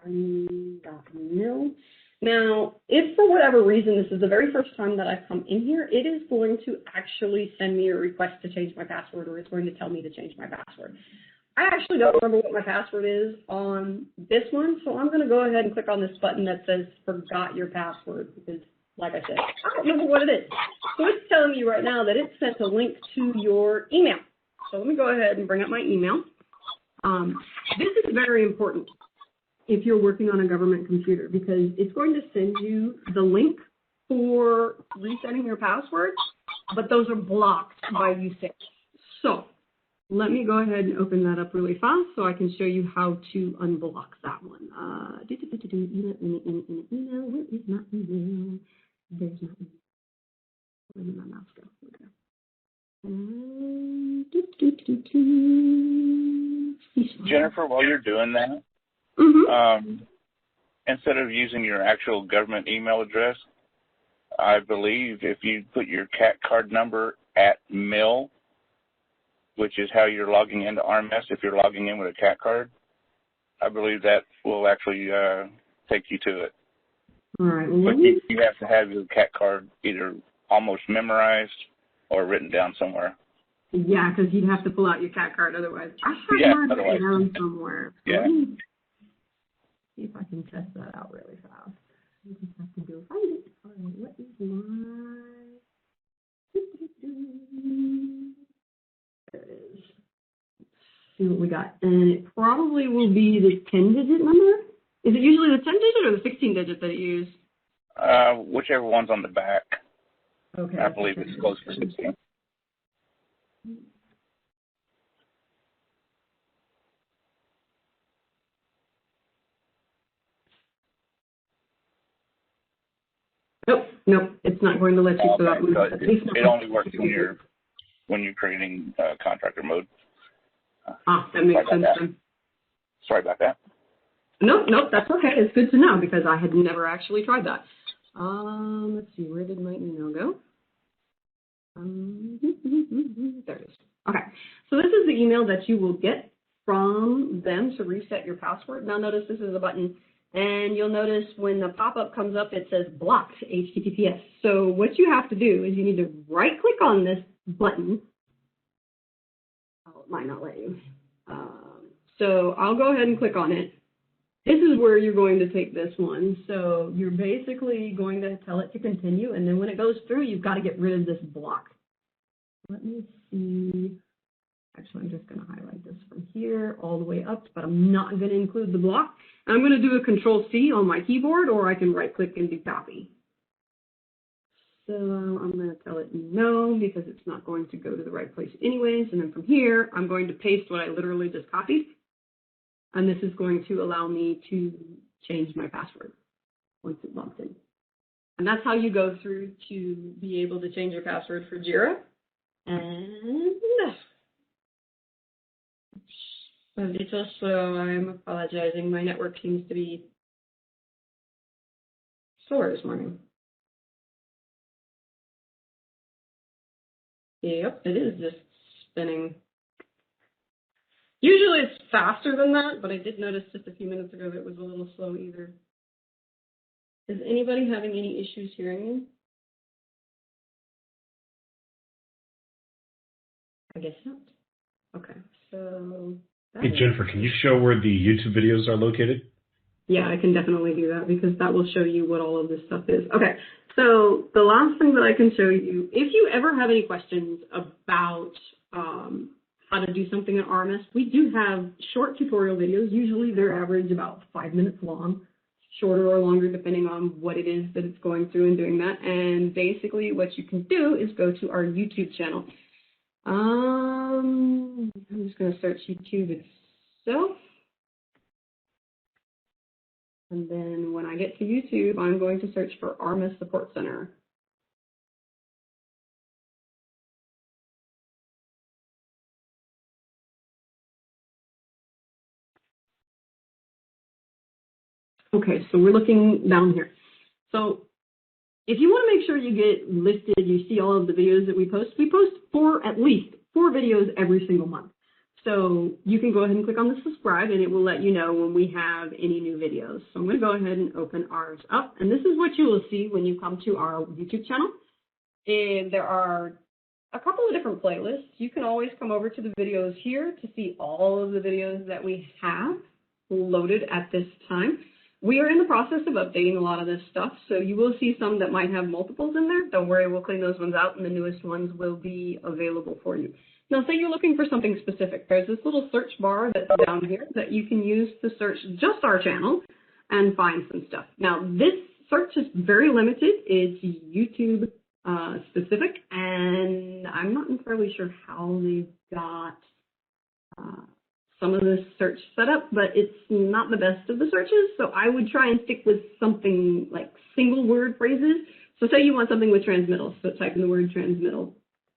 Army.mil. Now, if for whatever reason this is the very first time that I've come in here, it is going to actually send me a request to change my password, or it's going to tell me to change my password. I actually don't remember what my password is on this one, so I'm going to go ahead and click on this button that says forgot your password, because like I said, I don't remember what it is. So it's telling me right now that it sent a link to your email. So let me go ahead and bring up my email. This is very important if you're working on a government computer, because it's going to send you the link for resetting your password, but those are blocked by USACE. So let me go ahead and open that up really fast so I can show you how to unblock that one. Email, where is my email? There's my email. Where did my mouse go? Jennifer, while you're doing that, instead of using your actual government email address, I believe if you put your CAT card number at MIL, which is how you're logging into RMS, if you're logging in with a CAT card, I believe that will actually take you to it. All right. But you have to have your CAT card either almost memorized or written down somewhere. Yeah, because you'd have to pull out your CAT card otherwise. I have mine written down somewhere. Yeah. Let me see if I can test that out really fast. I just have to go find it. All right, what is my... There it is. Let's see what we got. And it probably will be the 10-digit number. Is it usually the 10-digit or the 16-digit that you use? Whichever one's on the back. Okay. I believe it's close to 16. Nope, it's not going to let you fill out. It only works when you're creating contractor mode. That makes sense then. Sorry about that. Nope, that's okay. It's good to know because I had never actually tried that. Let's see, where did my email go? There it is. Okay, so this is the email that you will get from them to reset your password. Now notice this is a button, and you'll notice when the pop-up comes up, it says blocked HTTPS. So what you have to do is you need to right-click on this button. Oh, it might not let you. So I'll go ahead and click on it. This is where you're going to take this one. So you're basically going to tell it to continue, and then when it goes through, you've got to get rid of this block. Let me see. Actually, I'm just going to highlight this from here all the way up, but I'm not going to include the block. I'm going to do a Control-C on my keyboard, or I can right-click and do copy. So I'm going to tell it no, because it's not going to go to the right place anyways. And then from here, I'm going to paste what I literally just copied. And this is going to allow me to change my password once it logs in. And that's how you go through to be able to change your password for Jira. And it's also, I'm apologizing, my network seems to be slower this morning. Yep, it is just spinning. Usually it's faster than that, but I did notice just a few minutes ago that it was a little slow either. Is anybody having any issues hearing me? I guess not. Okay, so. Hey, Jennifer, can you show where the YouTube videos are located? Yeah, I can definitely do that because that will show you what all of this stuff is. Okay, so the last thing that I can show you, if you ever have any questions about how to do something in RMS, we do have short tutorial videos. Usually they're average about 5 minutes long, shorter or longer depending on what it is that it's going through and doing that. And basically what you can do is go to our YouTube channel. I'm just going to search YouTube itself. And then when I get to YouTube, I'm going to search for RMS Support Center. Okay, so we're looking down here. So if you want to make sure you get listed, you see all of the videos that we post at least four videos every single month. So you can go ahead and click on the subscribe and it will let you know when we have any new videos. So I'm going to go ahead and open ours up. And this is what you will see when you come to our YouTube channel. And there are a couple of different playlists. You can always come over to the videos here to see all of the videos that we have loaded at this time. We are in the process of updating a lot of this stuff, so you will see some that might have multiples in there. Don't worry, we'll clean those ones out, and the newest ones will be available for you. Now, say you're looking for something specific. There's this little search bar that's down here that you can use to search just our channel and find some stuff. Now, this search is very limited. It's YouTube specific, and I'm not entirely sure how they've got some of the search set up, but it's not the best of the searches. So I would try and stick with something like single word phrases. So say you want something with transmittal. So type in the word transmittal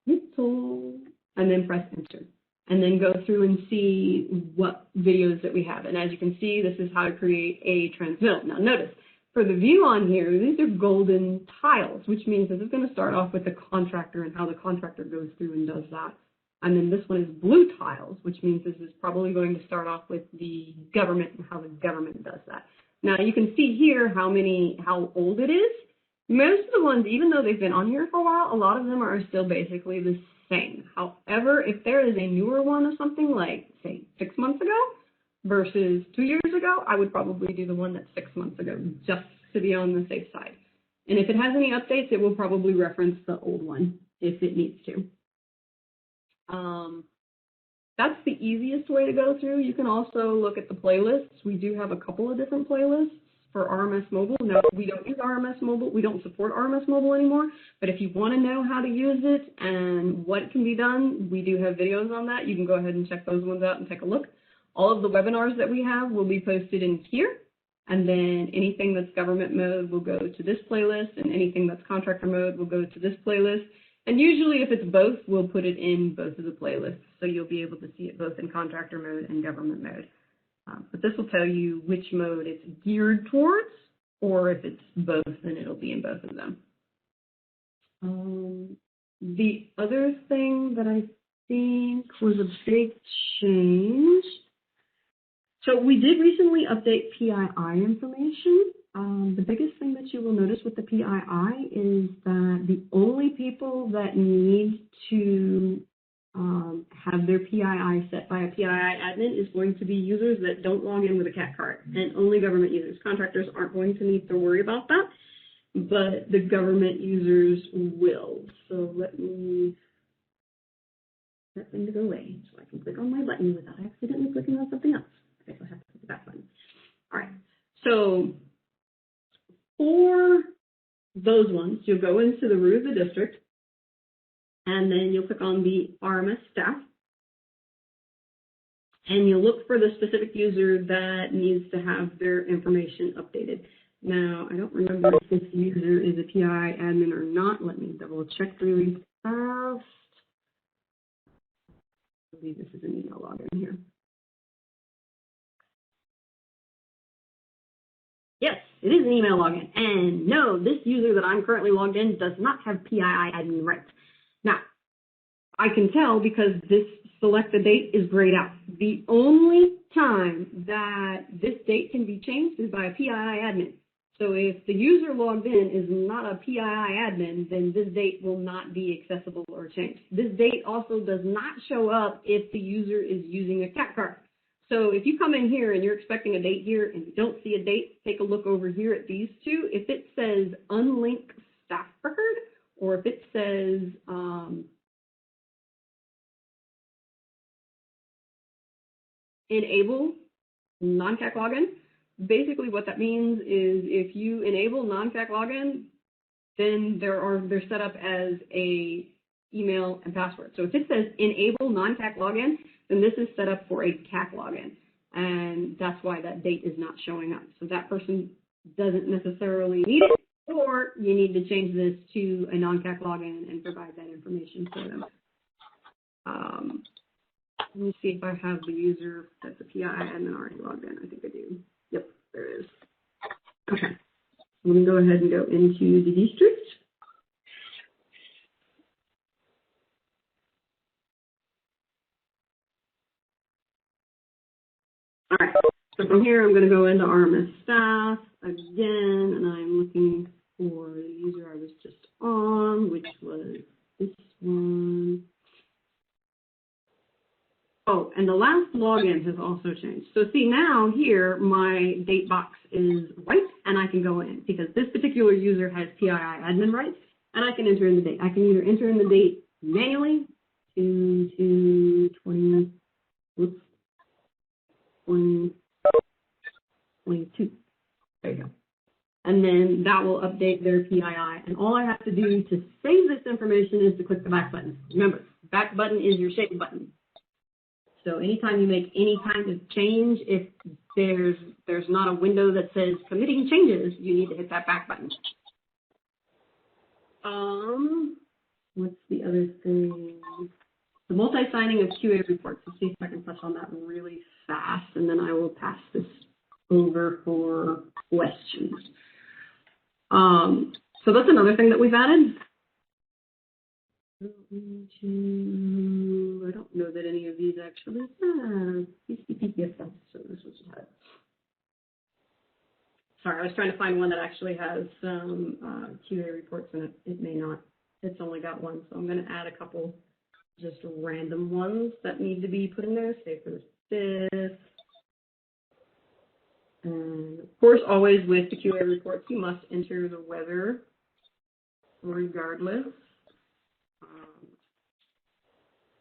and then press enter. And then go through and see what videos that we have. And as you can see, this is how to create a transmittal. Now notice, for the view on here, these are golden tiles, which means this is going to start off with the contractor and how the contractor goes through and does that. And then this one is blue tiles, which means this is probably going to start off with the government and how the government does that. Now you can see here how old it is. Most of the ones, even though they've been on here for a while, a lot of them are still basically the same. However, if there is a newer one of something like, say, 6 months ago versus 2 years ago, I would probably do the one that's 6 months ago, just to be on the safe side. And if it has any updates, it will probably reference the old one if it needs to. That's the easiest way to go through. You can also look at the playlists. We do have a couple of different playlists for RMS Mobile. No, we don't use RMS Mobile. We don't support RMS Mobile anymore. But if you want to know how to use it and what can be done, we do have videos on that. You can go ahead and check those ones out and take a look. All of the webinars that we have will be posted in here. And then anything that's government mode will go to this playlist, and anything that's contractor mode will go to this playlist. And usually if it's both, we'll put it in both of the playlists. So you'll be able to see it both in contractor mode and government mode. But this will tell you which mode it's geared towards, or if it's both, then it'll be in both of them. The other thing that I think was a big change. So we did recently update PII information. The biggest thing that you will notice with the PII is that the only people that need to have their PII set by a PII admin is going to be users that don't log in with a CAT card, and only government users. Contractors aren't going to need to worry about that, but the government users will. So let me get that thing to go away so I can click on my button without accidentally clicking on something else. Okay, so I have to click the back button. All right, so for those ones, you'll go into the root of the district, and then you'll click on the RMS staff. and you look for the specific user that needs to have their information updated. Now, I don't remember if this user is a PII admin or not. Let me double check really fast. I believe this is an email login here. Yes, it is an email login. And no, this user that I'm currently logged in does not have PII admin rights. Now, I can tell because this select the date is grayed out. The only time that this date can be changed is by a PII admin. So if the user logged in is not a PII admin, then this date will not be accessible or changed. This date also does not show up if the user is using a CAT card. So if you come in here and you're expecting a date here and you don't see a date, take a look over here at these two. If it says unlink staff record, or if it says enable non-CAC login, basically what that means is if you enable non-CAC login, then they're set up as a email and password. So if it says enable non-CAC login, then this is set up for a CAC login, and that's why that date is not showing up. So that person doesn't necessarily need it, or you need to change this to a non-CAC login and provide that information for them. Let me see if I have the user that's a PII admin already logged in. I think I do. Yep, there it is. Okay, let me go ahead and go into the district. All right, so from here I'm going to go into RMS staff again, and I'm looking for the user I was just on, which was this one. Oh, and the last login has also changed. So see now here, my date box is white, and I can go in because this particular user has PII admin rights, and I can enter in the date. I can either enter in the date manually to 20, whoops, 2022. There you go. And then that will update their PII. And all I have to do to save this information is to click the back button. Remember, back button is your save button. So anytime you make any kind of change, if there's not a window that says committing changes, you need to hit that back button. What's the other thing? The multi-signing of QA reports. Let's see if I can touch on that really fast, and then I will pass this over for questions. So that's another thing that we've added. I don't know that any of these actually have PCPPFS, so this was had. Sorry, I was trying to find one that actually has some QA reports in it. It may not. It's only got one, so I'm going to add a couple just random ones that need to be put in there. Say for this. And of course, always with the QA reports, you must enter the weather regardless.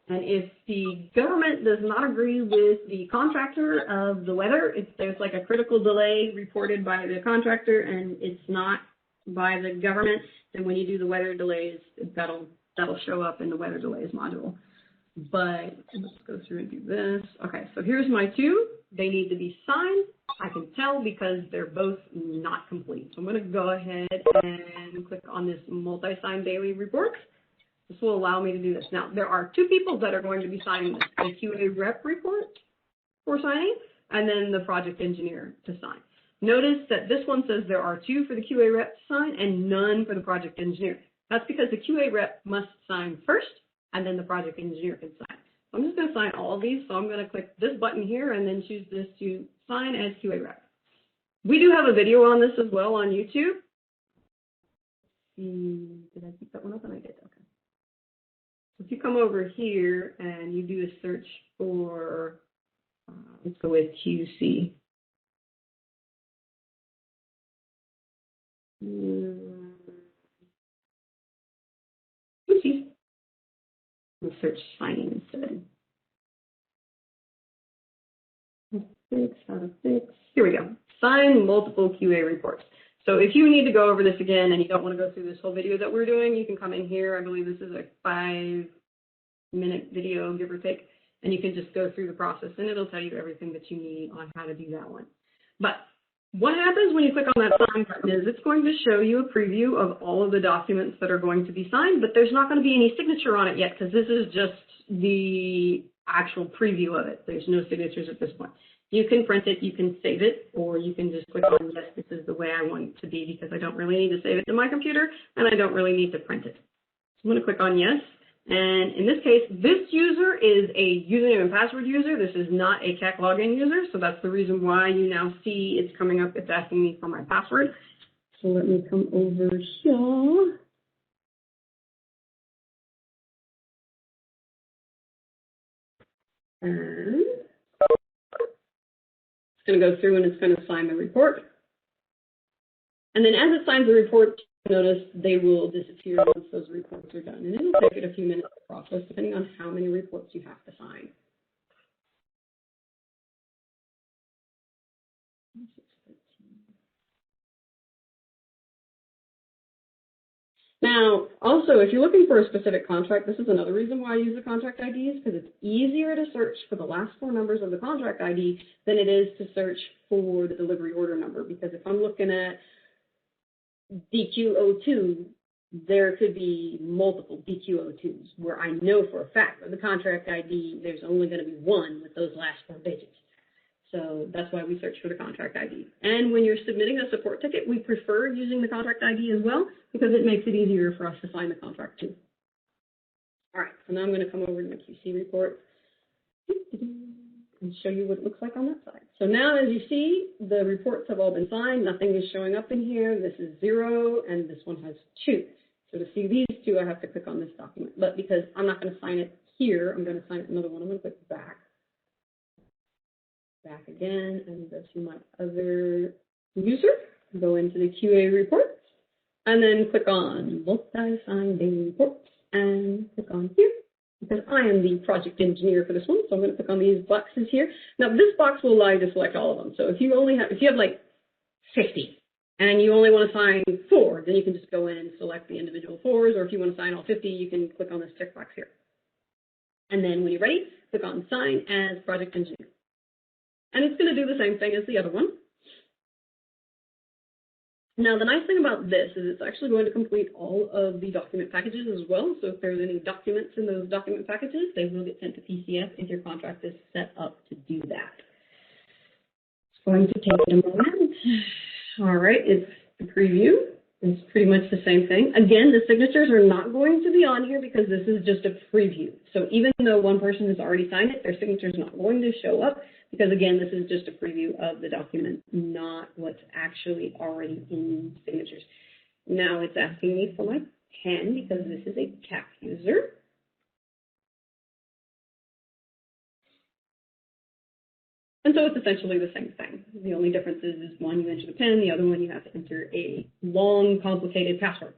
And if the government does not agree with the contractor of the weather, if there's like a critical delay reported by the contractor and it's not by the government, then when you do the weather delays, that'll show up in the weather delays module. But let's go through and do this. Okay, so here's my two. They need to be signed. I can tell because they're both not complete. So I'm going to go ahead and click on this multi-sign daily report. This will allow me to do this. Now, there are two people that are going to be signing this, the QA rep report for signing, and then the project engineer to sign. Notice that this one says there are two for the QA rep to sign and none for the project engineer. That's because the QA rep must sign first, and then the project engineer can sign. So I'm just going to sign all of these. So I'm going to click this button here and then choose this to sign as QA rep. We do have a video on this as well on YouTube. Did I keep that one open? I did. Okay. If you come over here and you do a search for, let's go with QC. QC. We'll search signing instead. How to fix. Here we go. Sign multiple QA reports. So if you need to go over this again and you don't want to go through this whole video that we're doing, you can come in here. I believe this is a 5-minute video, give or take. and you can just go through the process, and it'll tell you everything that you need on how to do that one. But what happens when you click on that sign button is it's going to show you a preview of all of the documents that are going to be signed, but there's not going to be any signature on it yet because this is just the actual preview of it. There's no signatures at this point. You can print it, you can save it, or you can just click on, yes, this is the way I want it to be because I don't really need to save it to my computer and I don't really need to print it. So I'm going to click on yes. And in this case, this user is a username and password user. This is not a CAC login user, so that's the reason why you now see it's coming up. It's asking me for my password. So let me come over here. And it's going to go through and it's going to sign the report. And then as it signs the report, notice they will disappear once those reports are done. And it'll take it a few minutes to process, depending on how many reports you have to sign. Now, also, if you're looking for a specific contract, this is another reason why I use the contract IDs, because it's easier to search for the last 4 numbers of the contract ID than it is to search for the delivery order number. Because if I'm looking at DQ02, there could be multiple DQ02s where I know for a fact that the contract ID, there's only going to be one with those last 4 digits. So that's why we search for the contract ID. And when you're submitting a support ticket, we prefer using the contract ID as well because it makes it easier for us to sign the contract too. All right, so now I'm going to come over to my QC report and show you what it looks like on that side. So now, as you see, the reports have all been signed. Nothing is showing up in here. This is 0, and this one has 2. So to see these 2, I have to click on this document. But because I'm not going to sign it here, I'm going to sign it another one. I'm going to click back again, and go to my other user, go into the QA reports, and then click on multi-signed data reports, and click on here. Because I am the project engineer for this one, so I'm going to click on these boxes here. Now, this box will allow you to select all of them. So if you have like 50 and you only want to sign 4, then you can just go in and select the individual 4s, or if you want to sign all 50, you can click on this checkbox here. And then when you're ready, click on Sign as Project Engineer. And it's going to do the same thing as the other one. Now, the nice thing about this is it's actually going to complete all of the document packages as well. So if there's any documents in those document packages, they will get sent to PCF if your contract is set up to do that. It's going to take a moment. All right, it's the preview. It's pretty much the same thing. Again, the signatures are not going to be on here because this is just a preview. So even though one person has already signed it, their signature is not going to show up because, again, this is just a preview of the document, not what's actually already in signatures. Now it's asking me for my pen because this is a CAC user. And so it's essentially the same thing. The only difference is one, you enter the PIN, the other one, you have to enter a long, complicated password.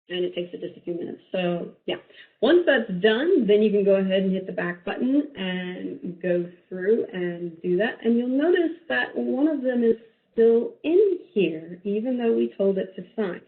And it takes just a few minutes. So yeah, once that's done, then you can go ahead and hit the back button and go through and do that. And you'll notice that one of them is still in here, even though we told it to sign.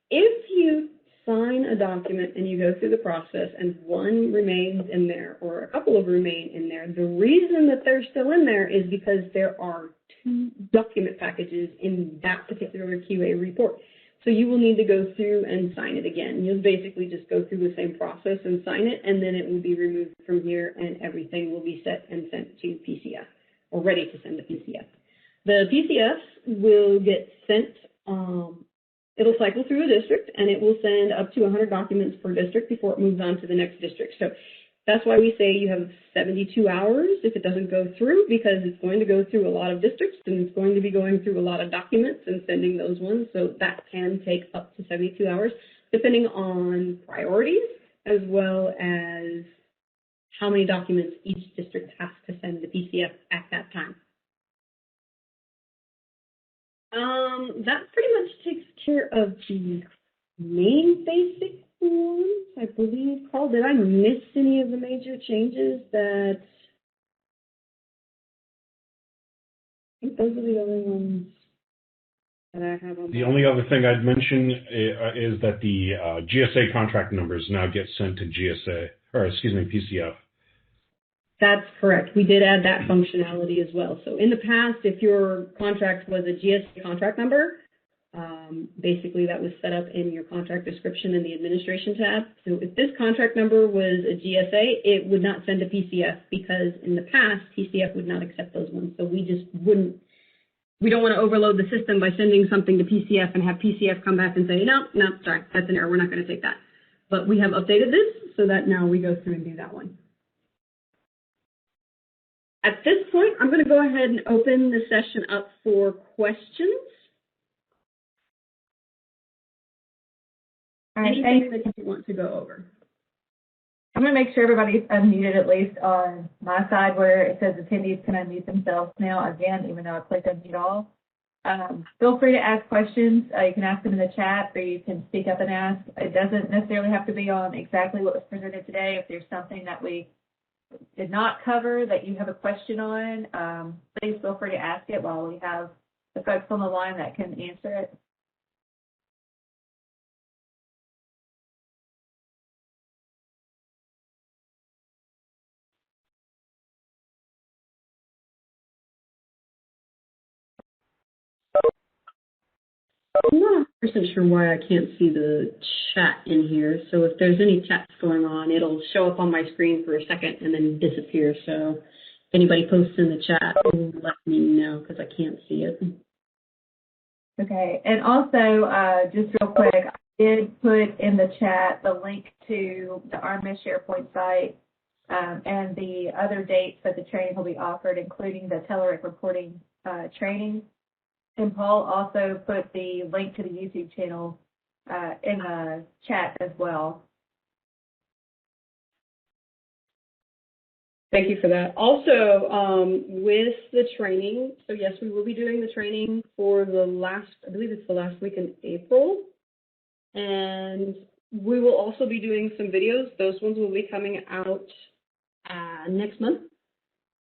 If you sign a document and you go through the process and one remains in there or a couple of remain in there, the reason that they're still in there is because there are 2 document packages in that particular QA report. So you will need to go through and sign it again. You'll basically just go through the same process and sign it, and then it will be removed from here and everything will be set and sent to PCF or ready to send to PCF. The PCF will get sent it'll cycle through a district, and it will send up to 100 documents per district before it moves on to the next district. So that's why we say you have 72 hours if it doesn't go through, because it's going to go through a lot of districts, and it's going to be going through a lot of documents and sending those ones. So that can take up to 72 hours, depending on priorities, as well as how many documents each district has to send to PCF at that time. That pretty much takes care of the main basic ones, I believe. Paul, did I miss any of the major changes that? I think those are the only ones that I have on The only other thing I'd mention is that the GSA contract numbers now get sent to PCF. That's correct. We did add that functionality as well. So in the past, if your contract was a GSA contract number, basically that was set up in your contract description in the administration tab. So if this contract number was a GSA, it would not send to PCF because in the past, PCF would not accept those ones. So we just wouldn't, we don't want to overload the system by sending something to PCF and have PCF come back and say, no, sorry, that's an error. We're not going to take that. But we have updated this so that now we go through and do that one. At this point, I'm going to go ahead and open the session up for questions. All right, anything that you want to go over? I'm going to make sure everybody's unmuted, at least on my side where it says attendees can unmute themselves now. Again, even though I clicked unmute all. Feel free to ask questions. You can ask them in the chat or you can speak up and ask. It doesn't necessarily have to be on exactly what was presented today. If there's something that we did not cover that you have a question on, please feel free to ask it while we have the folks on the line that can answer it. I'm not 100% sure why I can't see the chat in here. So if there's any chats going on, it'll show up on my screen for a second and then disappear. So if anybody posts in the chat, let me know because I can't see it. Okay, and also, just real quick, I did put in the chat the link to the RMS SharePoint site and the other dates that the training will be offered, including the Telerik reporting training. And Paul also put the link to the YouTube channel in the chat as well. Thank you for that. Also, with the training, so yes, we will be doing the training for the last, I believe it's the last week in April. And we will also be doing some videos. Those ones will be coming out next month.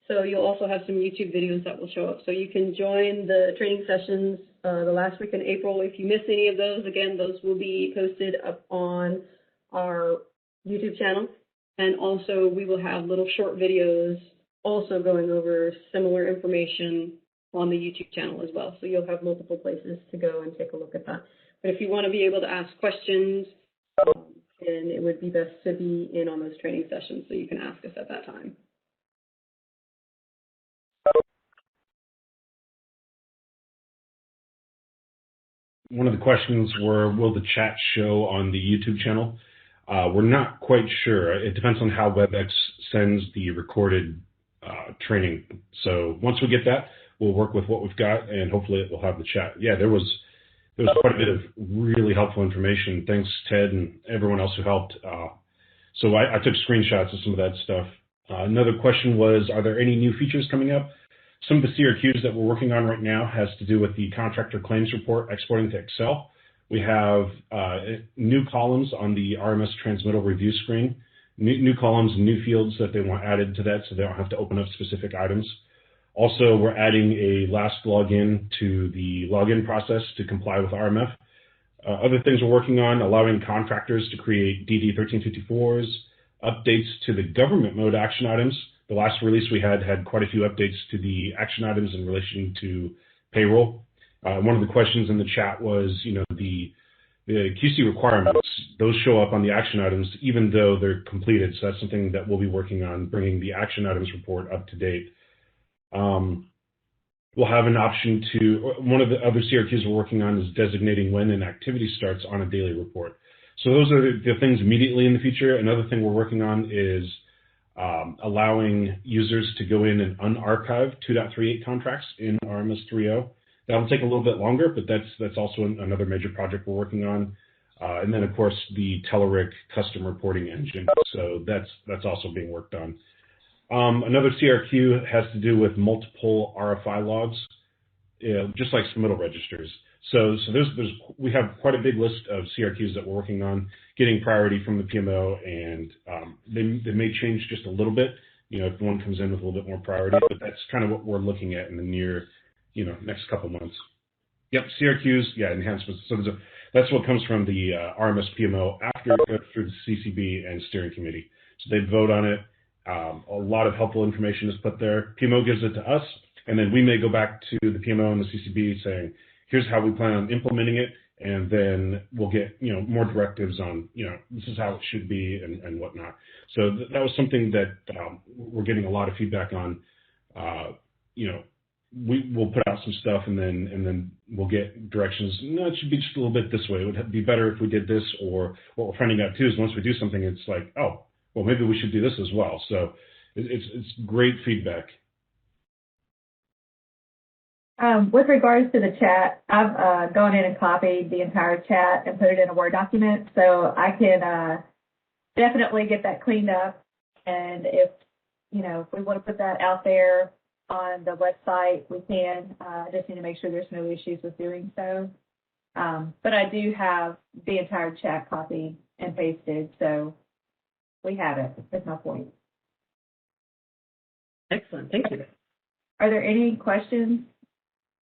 So you'll also have some YouTube videos that will show up. So you can join the training sessions the last week in April. If you miss any of those, again, those will be posted up on our YouTube channel. And also we will have little short videos also going over similar information on the YouTube channel as well. So you'll have multiple places to go and take a look at that. But if you want to be able to ask questions, then it would be best to be in on those training sessions so you can ask us at that time. One of the questions were, will the chat show on the YouTube channel? We're not quite sure. It depends on how WebEx sends the recorded training. So once we get that, we'll work with what we've got, and hopefully it will have the chat. Yeah, there was quite a bit of really helpful information. Thanks, Ted, and everyone else who helped. So I took screenshots of some of that stuff. Another question was, are there any new features coming up? Some of the CRQs that we're working on right now has to do with the contractor claims report exporting to Excel. We have new columns on the RMS Transmittal review screen, new columns and new fields that they want added to that so they don't have to open up specific items. Also, we're adding a last login to the login process to comply with RMF. Other things we're working on, allowing contractors to create DD 1354s, updates to the government mode action items. The last release we had quite a few updates to the action items in relation to payroll. One of the questions in the chat was, the QC requirements, those show up on the action items even though they're completed. So that's something that we'll be working on, bringing the action items report up to date. We'll have an option to, one of the other CRQs we're working on is designating when an activity starts on a daily report. So those are the things immediately in the future. Another thing we're working on is allowing users to go in and unarchive 2.38 contracts in RMS 3.0. That'll take a little bit longer, but that's also another major project we're working on. And then, of course, the Telerik custom reporting engine. So that's also being worked on. Another CRQ has to do with multiple RFI logs, just like submittal registers. So we have quite a big list of CRQs that we're working on, getting priority from the PMO, and they may change just a little bit, if one comes in with a little bit more priority, but that's kind of what we're looking at in the near, next couple months. Yep, CRQs, yeah, enhancements. So that's what comes from the RMS PMO after it goes through the CCB and steering committee. So they vote on it. A lot of helpful information is put there. PMO gives it to us, and then we may go back to the PMO and the CCB saying, here's how we plan on implementing it, and then we'll get more directives on this is how it should be and whatnot. So that was something that we're getting a lot of feedback on. We'll put out some stuff and then we'll get directions. No, it should be just a little bit this way. It would be better if we did this. Or what we're finding out too is once we do something, it's like, oh, well, maybe we should do this as well. So it's great feedback. With regards to the chat, I've gone in and copied the entire chat and put it in a Word document, so I can definitely get that cleaned up. And if we want to put that out there on the website, we can. I just need to make sure there's no issues with doing so. But I do have the entire chat copied and pasted, so we have it. That's my point. Excellent. Thank you. Are there any questions?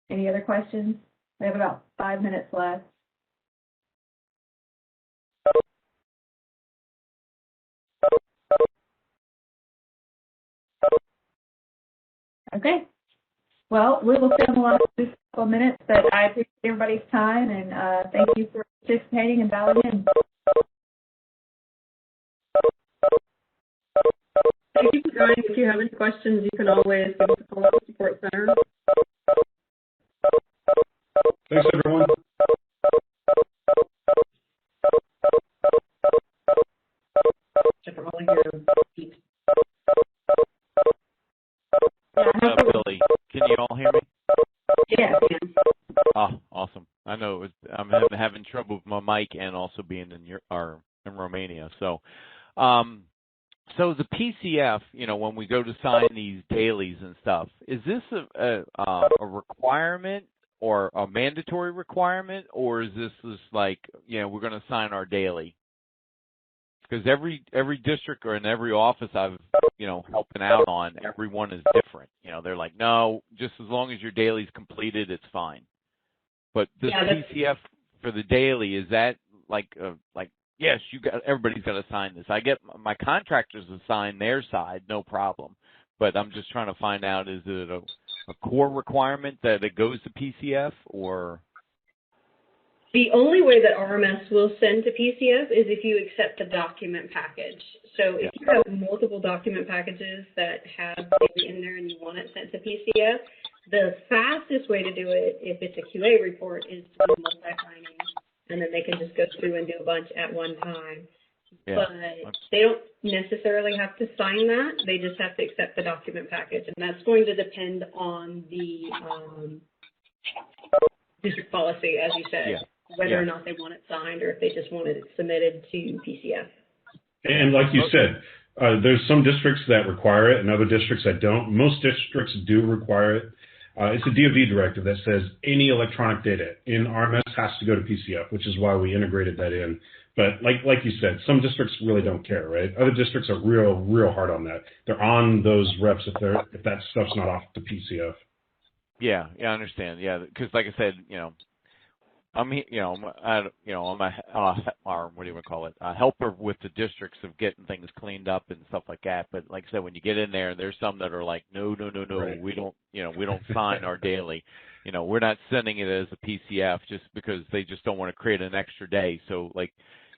Any other questions? We have about 5 minutes left. Okay. Well, we will stay on the line for just a couple of minutes, but I appreciate everybody's time, and thank you for participating and dialing in. Thank you for joining. If you have any questions, you can always give us a call at the Support Center. Thanks, everyone. Billy, can you all hear me? Yeah. Oh, awesome. I know I'm having trouble with my mic and also being in Romania. So, so the PCF, when we go to sign these dailies and stuff, is this a requirement or a mandatory requirement, or is this like, we're going to sign our daily? Because every district or in every office I've, helping out on, everyone is different. They're like, no, just as long as your daily's completed, it's fine. But this PCF for the daily, is that like yes, everybody's got to sign this. I get my contractors to sign their side, no problem. But I'm just trying to find out, is it a core requirement that it goes to PCF, or? The only way that RMS will send to PCF is if you accept the document package. So if you have multiple document packages that have data in there and you want it sent to PCF, the fastest way to do it, if it's a QA report, is to do multi-signing, and then they can just go through and do a bunch at one time. Yeah. But they don't necessarily have to sign that. They just have to accept the document package, and that's going to depend on the district policy, as you said. Yeah. Whether or not they want it signed or if they just wanted it submitted to PCF. And like you said, there's some districts that require it and other districts that don't. Most districts do require it. It's a DoD directive that says any electronic data in RMS has to go to PCF, which is why we integrated that in. But like you said, some districts really don't care, right? Other districts are real hard on that. They're on those reps if that stuff's not off to PCF. Yeah, I understand. Yeah, because like I said, I'm, I'm what do you call it? A helper with the districts of getting things cleaned up and stuff like that. But like I said, when you get in there, there's some that are like, no, right. we don't sign our daily. We're not sending it as a PCF just because they just don't want to create an extra day. So like,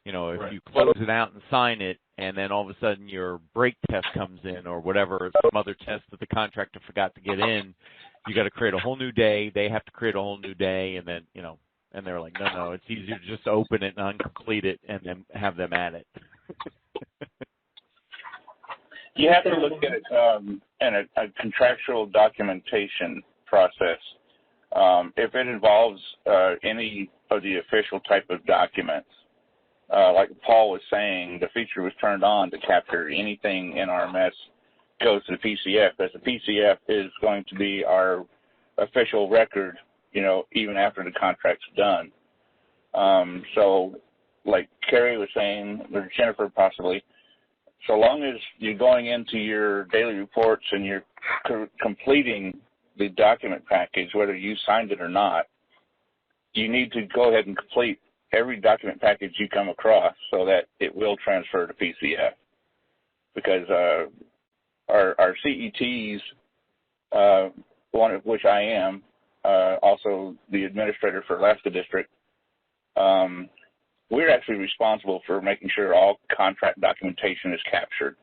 if right. you close it out and sign it, and then all of a sudden your break test comes in or whatever, some other test that the contractor forgot to get in, you got to create a whole new day. They have to create a whole new day, and then and they're like, no, it's easier to just open it and uncomplete it and then have them add it. You have to look at it in a contractual documentation process. If it involves any of the official type of documents, like Paul was saying, the feature was turned on to capture anything in RMS goes to the PCF, because the PCF is going to be our official record, even after the contract's done. So like Carrie was saying, or Jennifer possibly, so long as you're going into your daily reports and you're completing the document package, whether you signed it or not, you need to go ahead and complete every document package you come across so that it will transfer to PCF. Because our CETs, one of which I am, also the administrator for Alaska District, we're actually responsible for making sure all contract documentation is captured.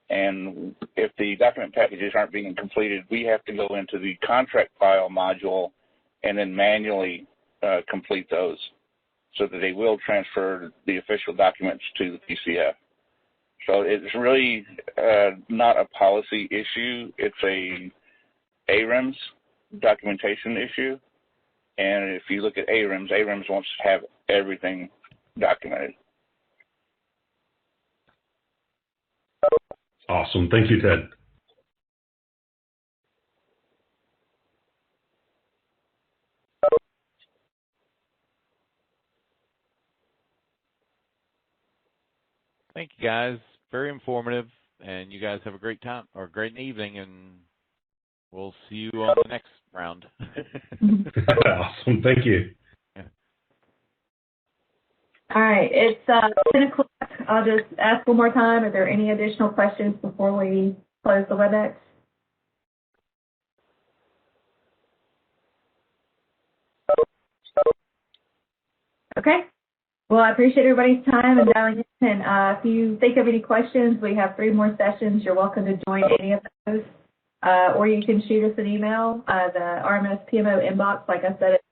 And if the document packages aren't being completed, we have to go into the contract file module and then manually complete those so that they will transfer the official documents to the PCF. So it's really not a policy issue. It's a ARMS documentation issue. And if you look at ARMS wants to have everything documented. Awesome. Thank you, Ted. Thank you, guys. Very informative, and you guys have a great time or a great evening, and we'll see you on the next round. Awesome. Thank you. Yeah. All right, it's 10 o'clock. I'll just ask one more time. Are there any additional questions before we close the WebEx? Okay. Well, I appreciate everybody's time and dialing in. And if you think of any questions, we have 3 more sessions. You're welcome to join any of those. Or you can shoot us an email. The RMS PMO inbox, like I said, it's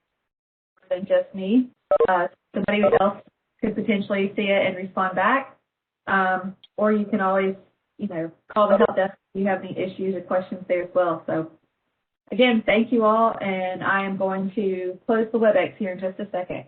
more than just me. Somebody else could potentially see it and respond back. Or you can always, call the help desk if you have any issues or questions there as well. So, again, thank you all, and I am going to close the WebEx here in just a second.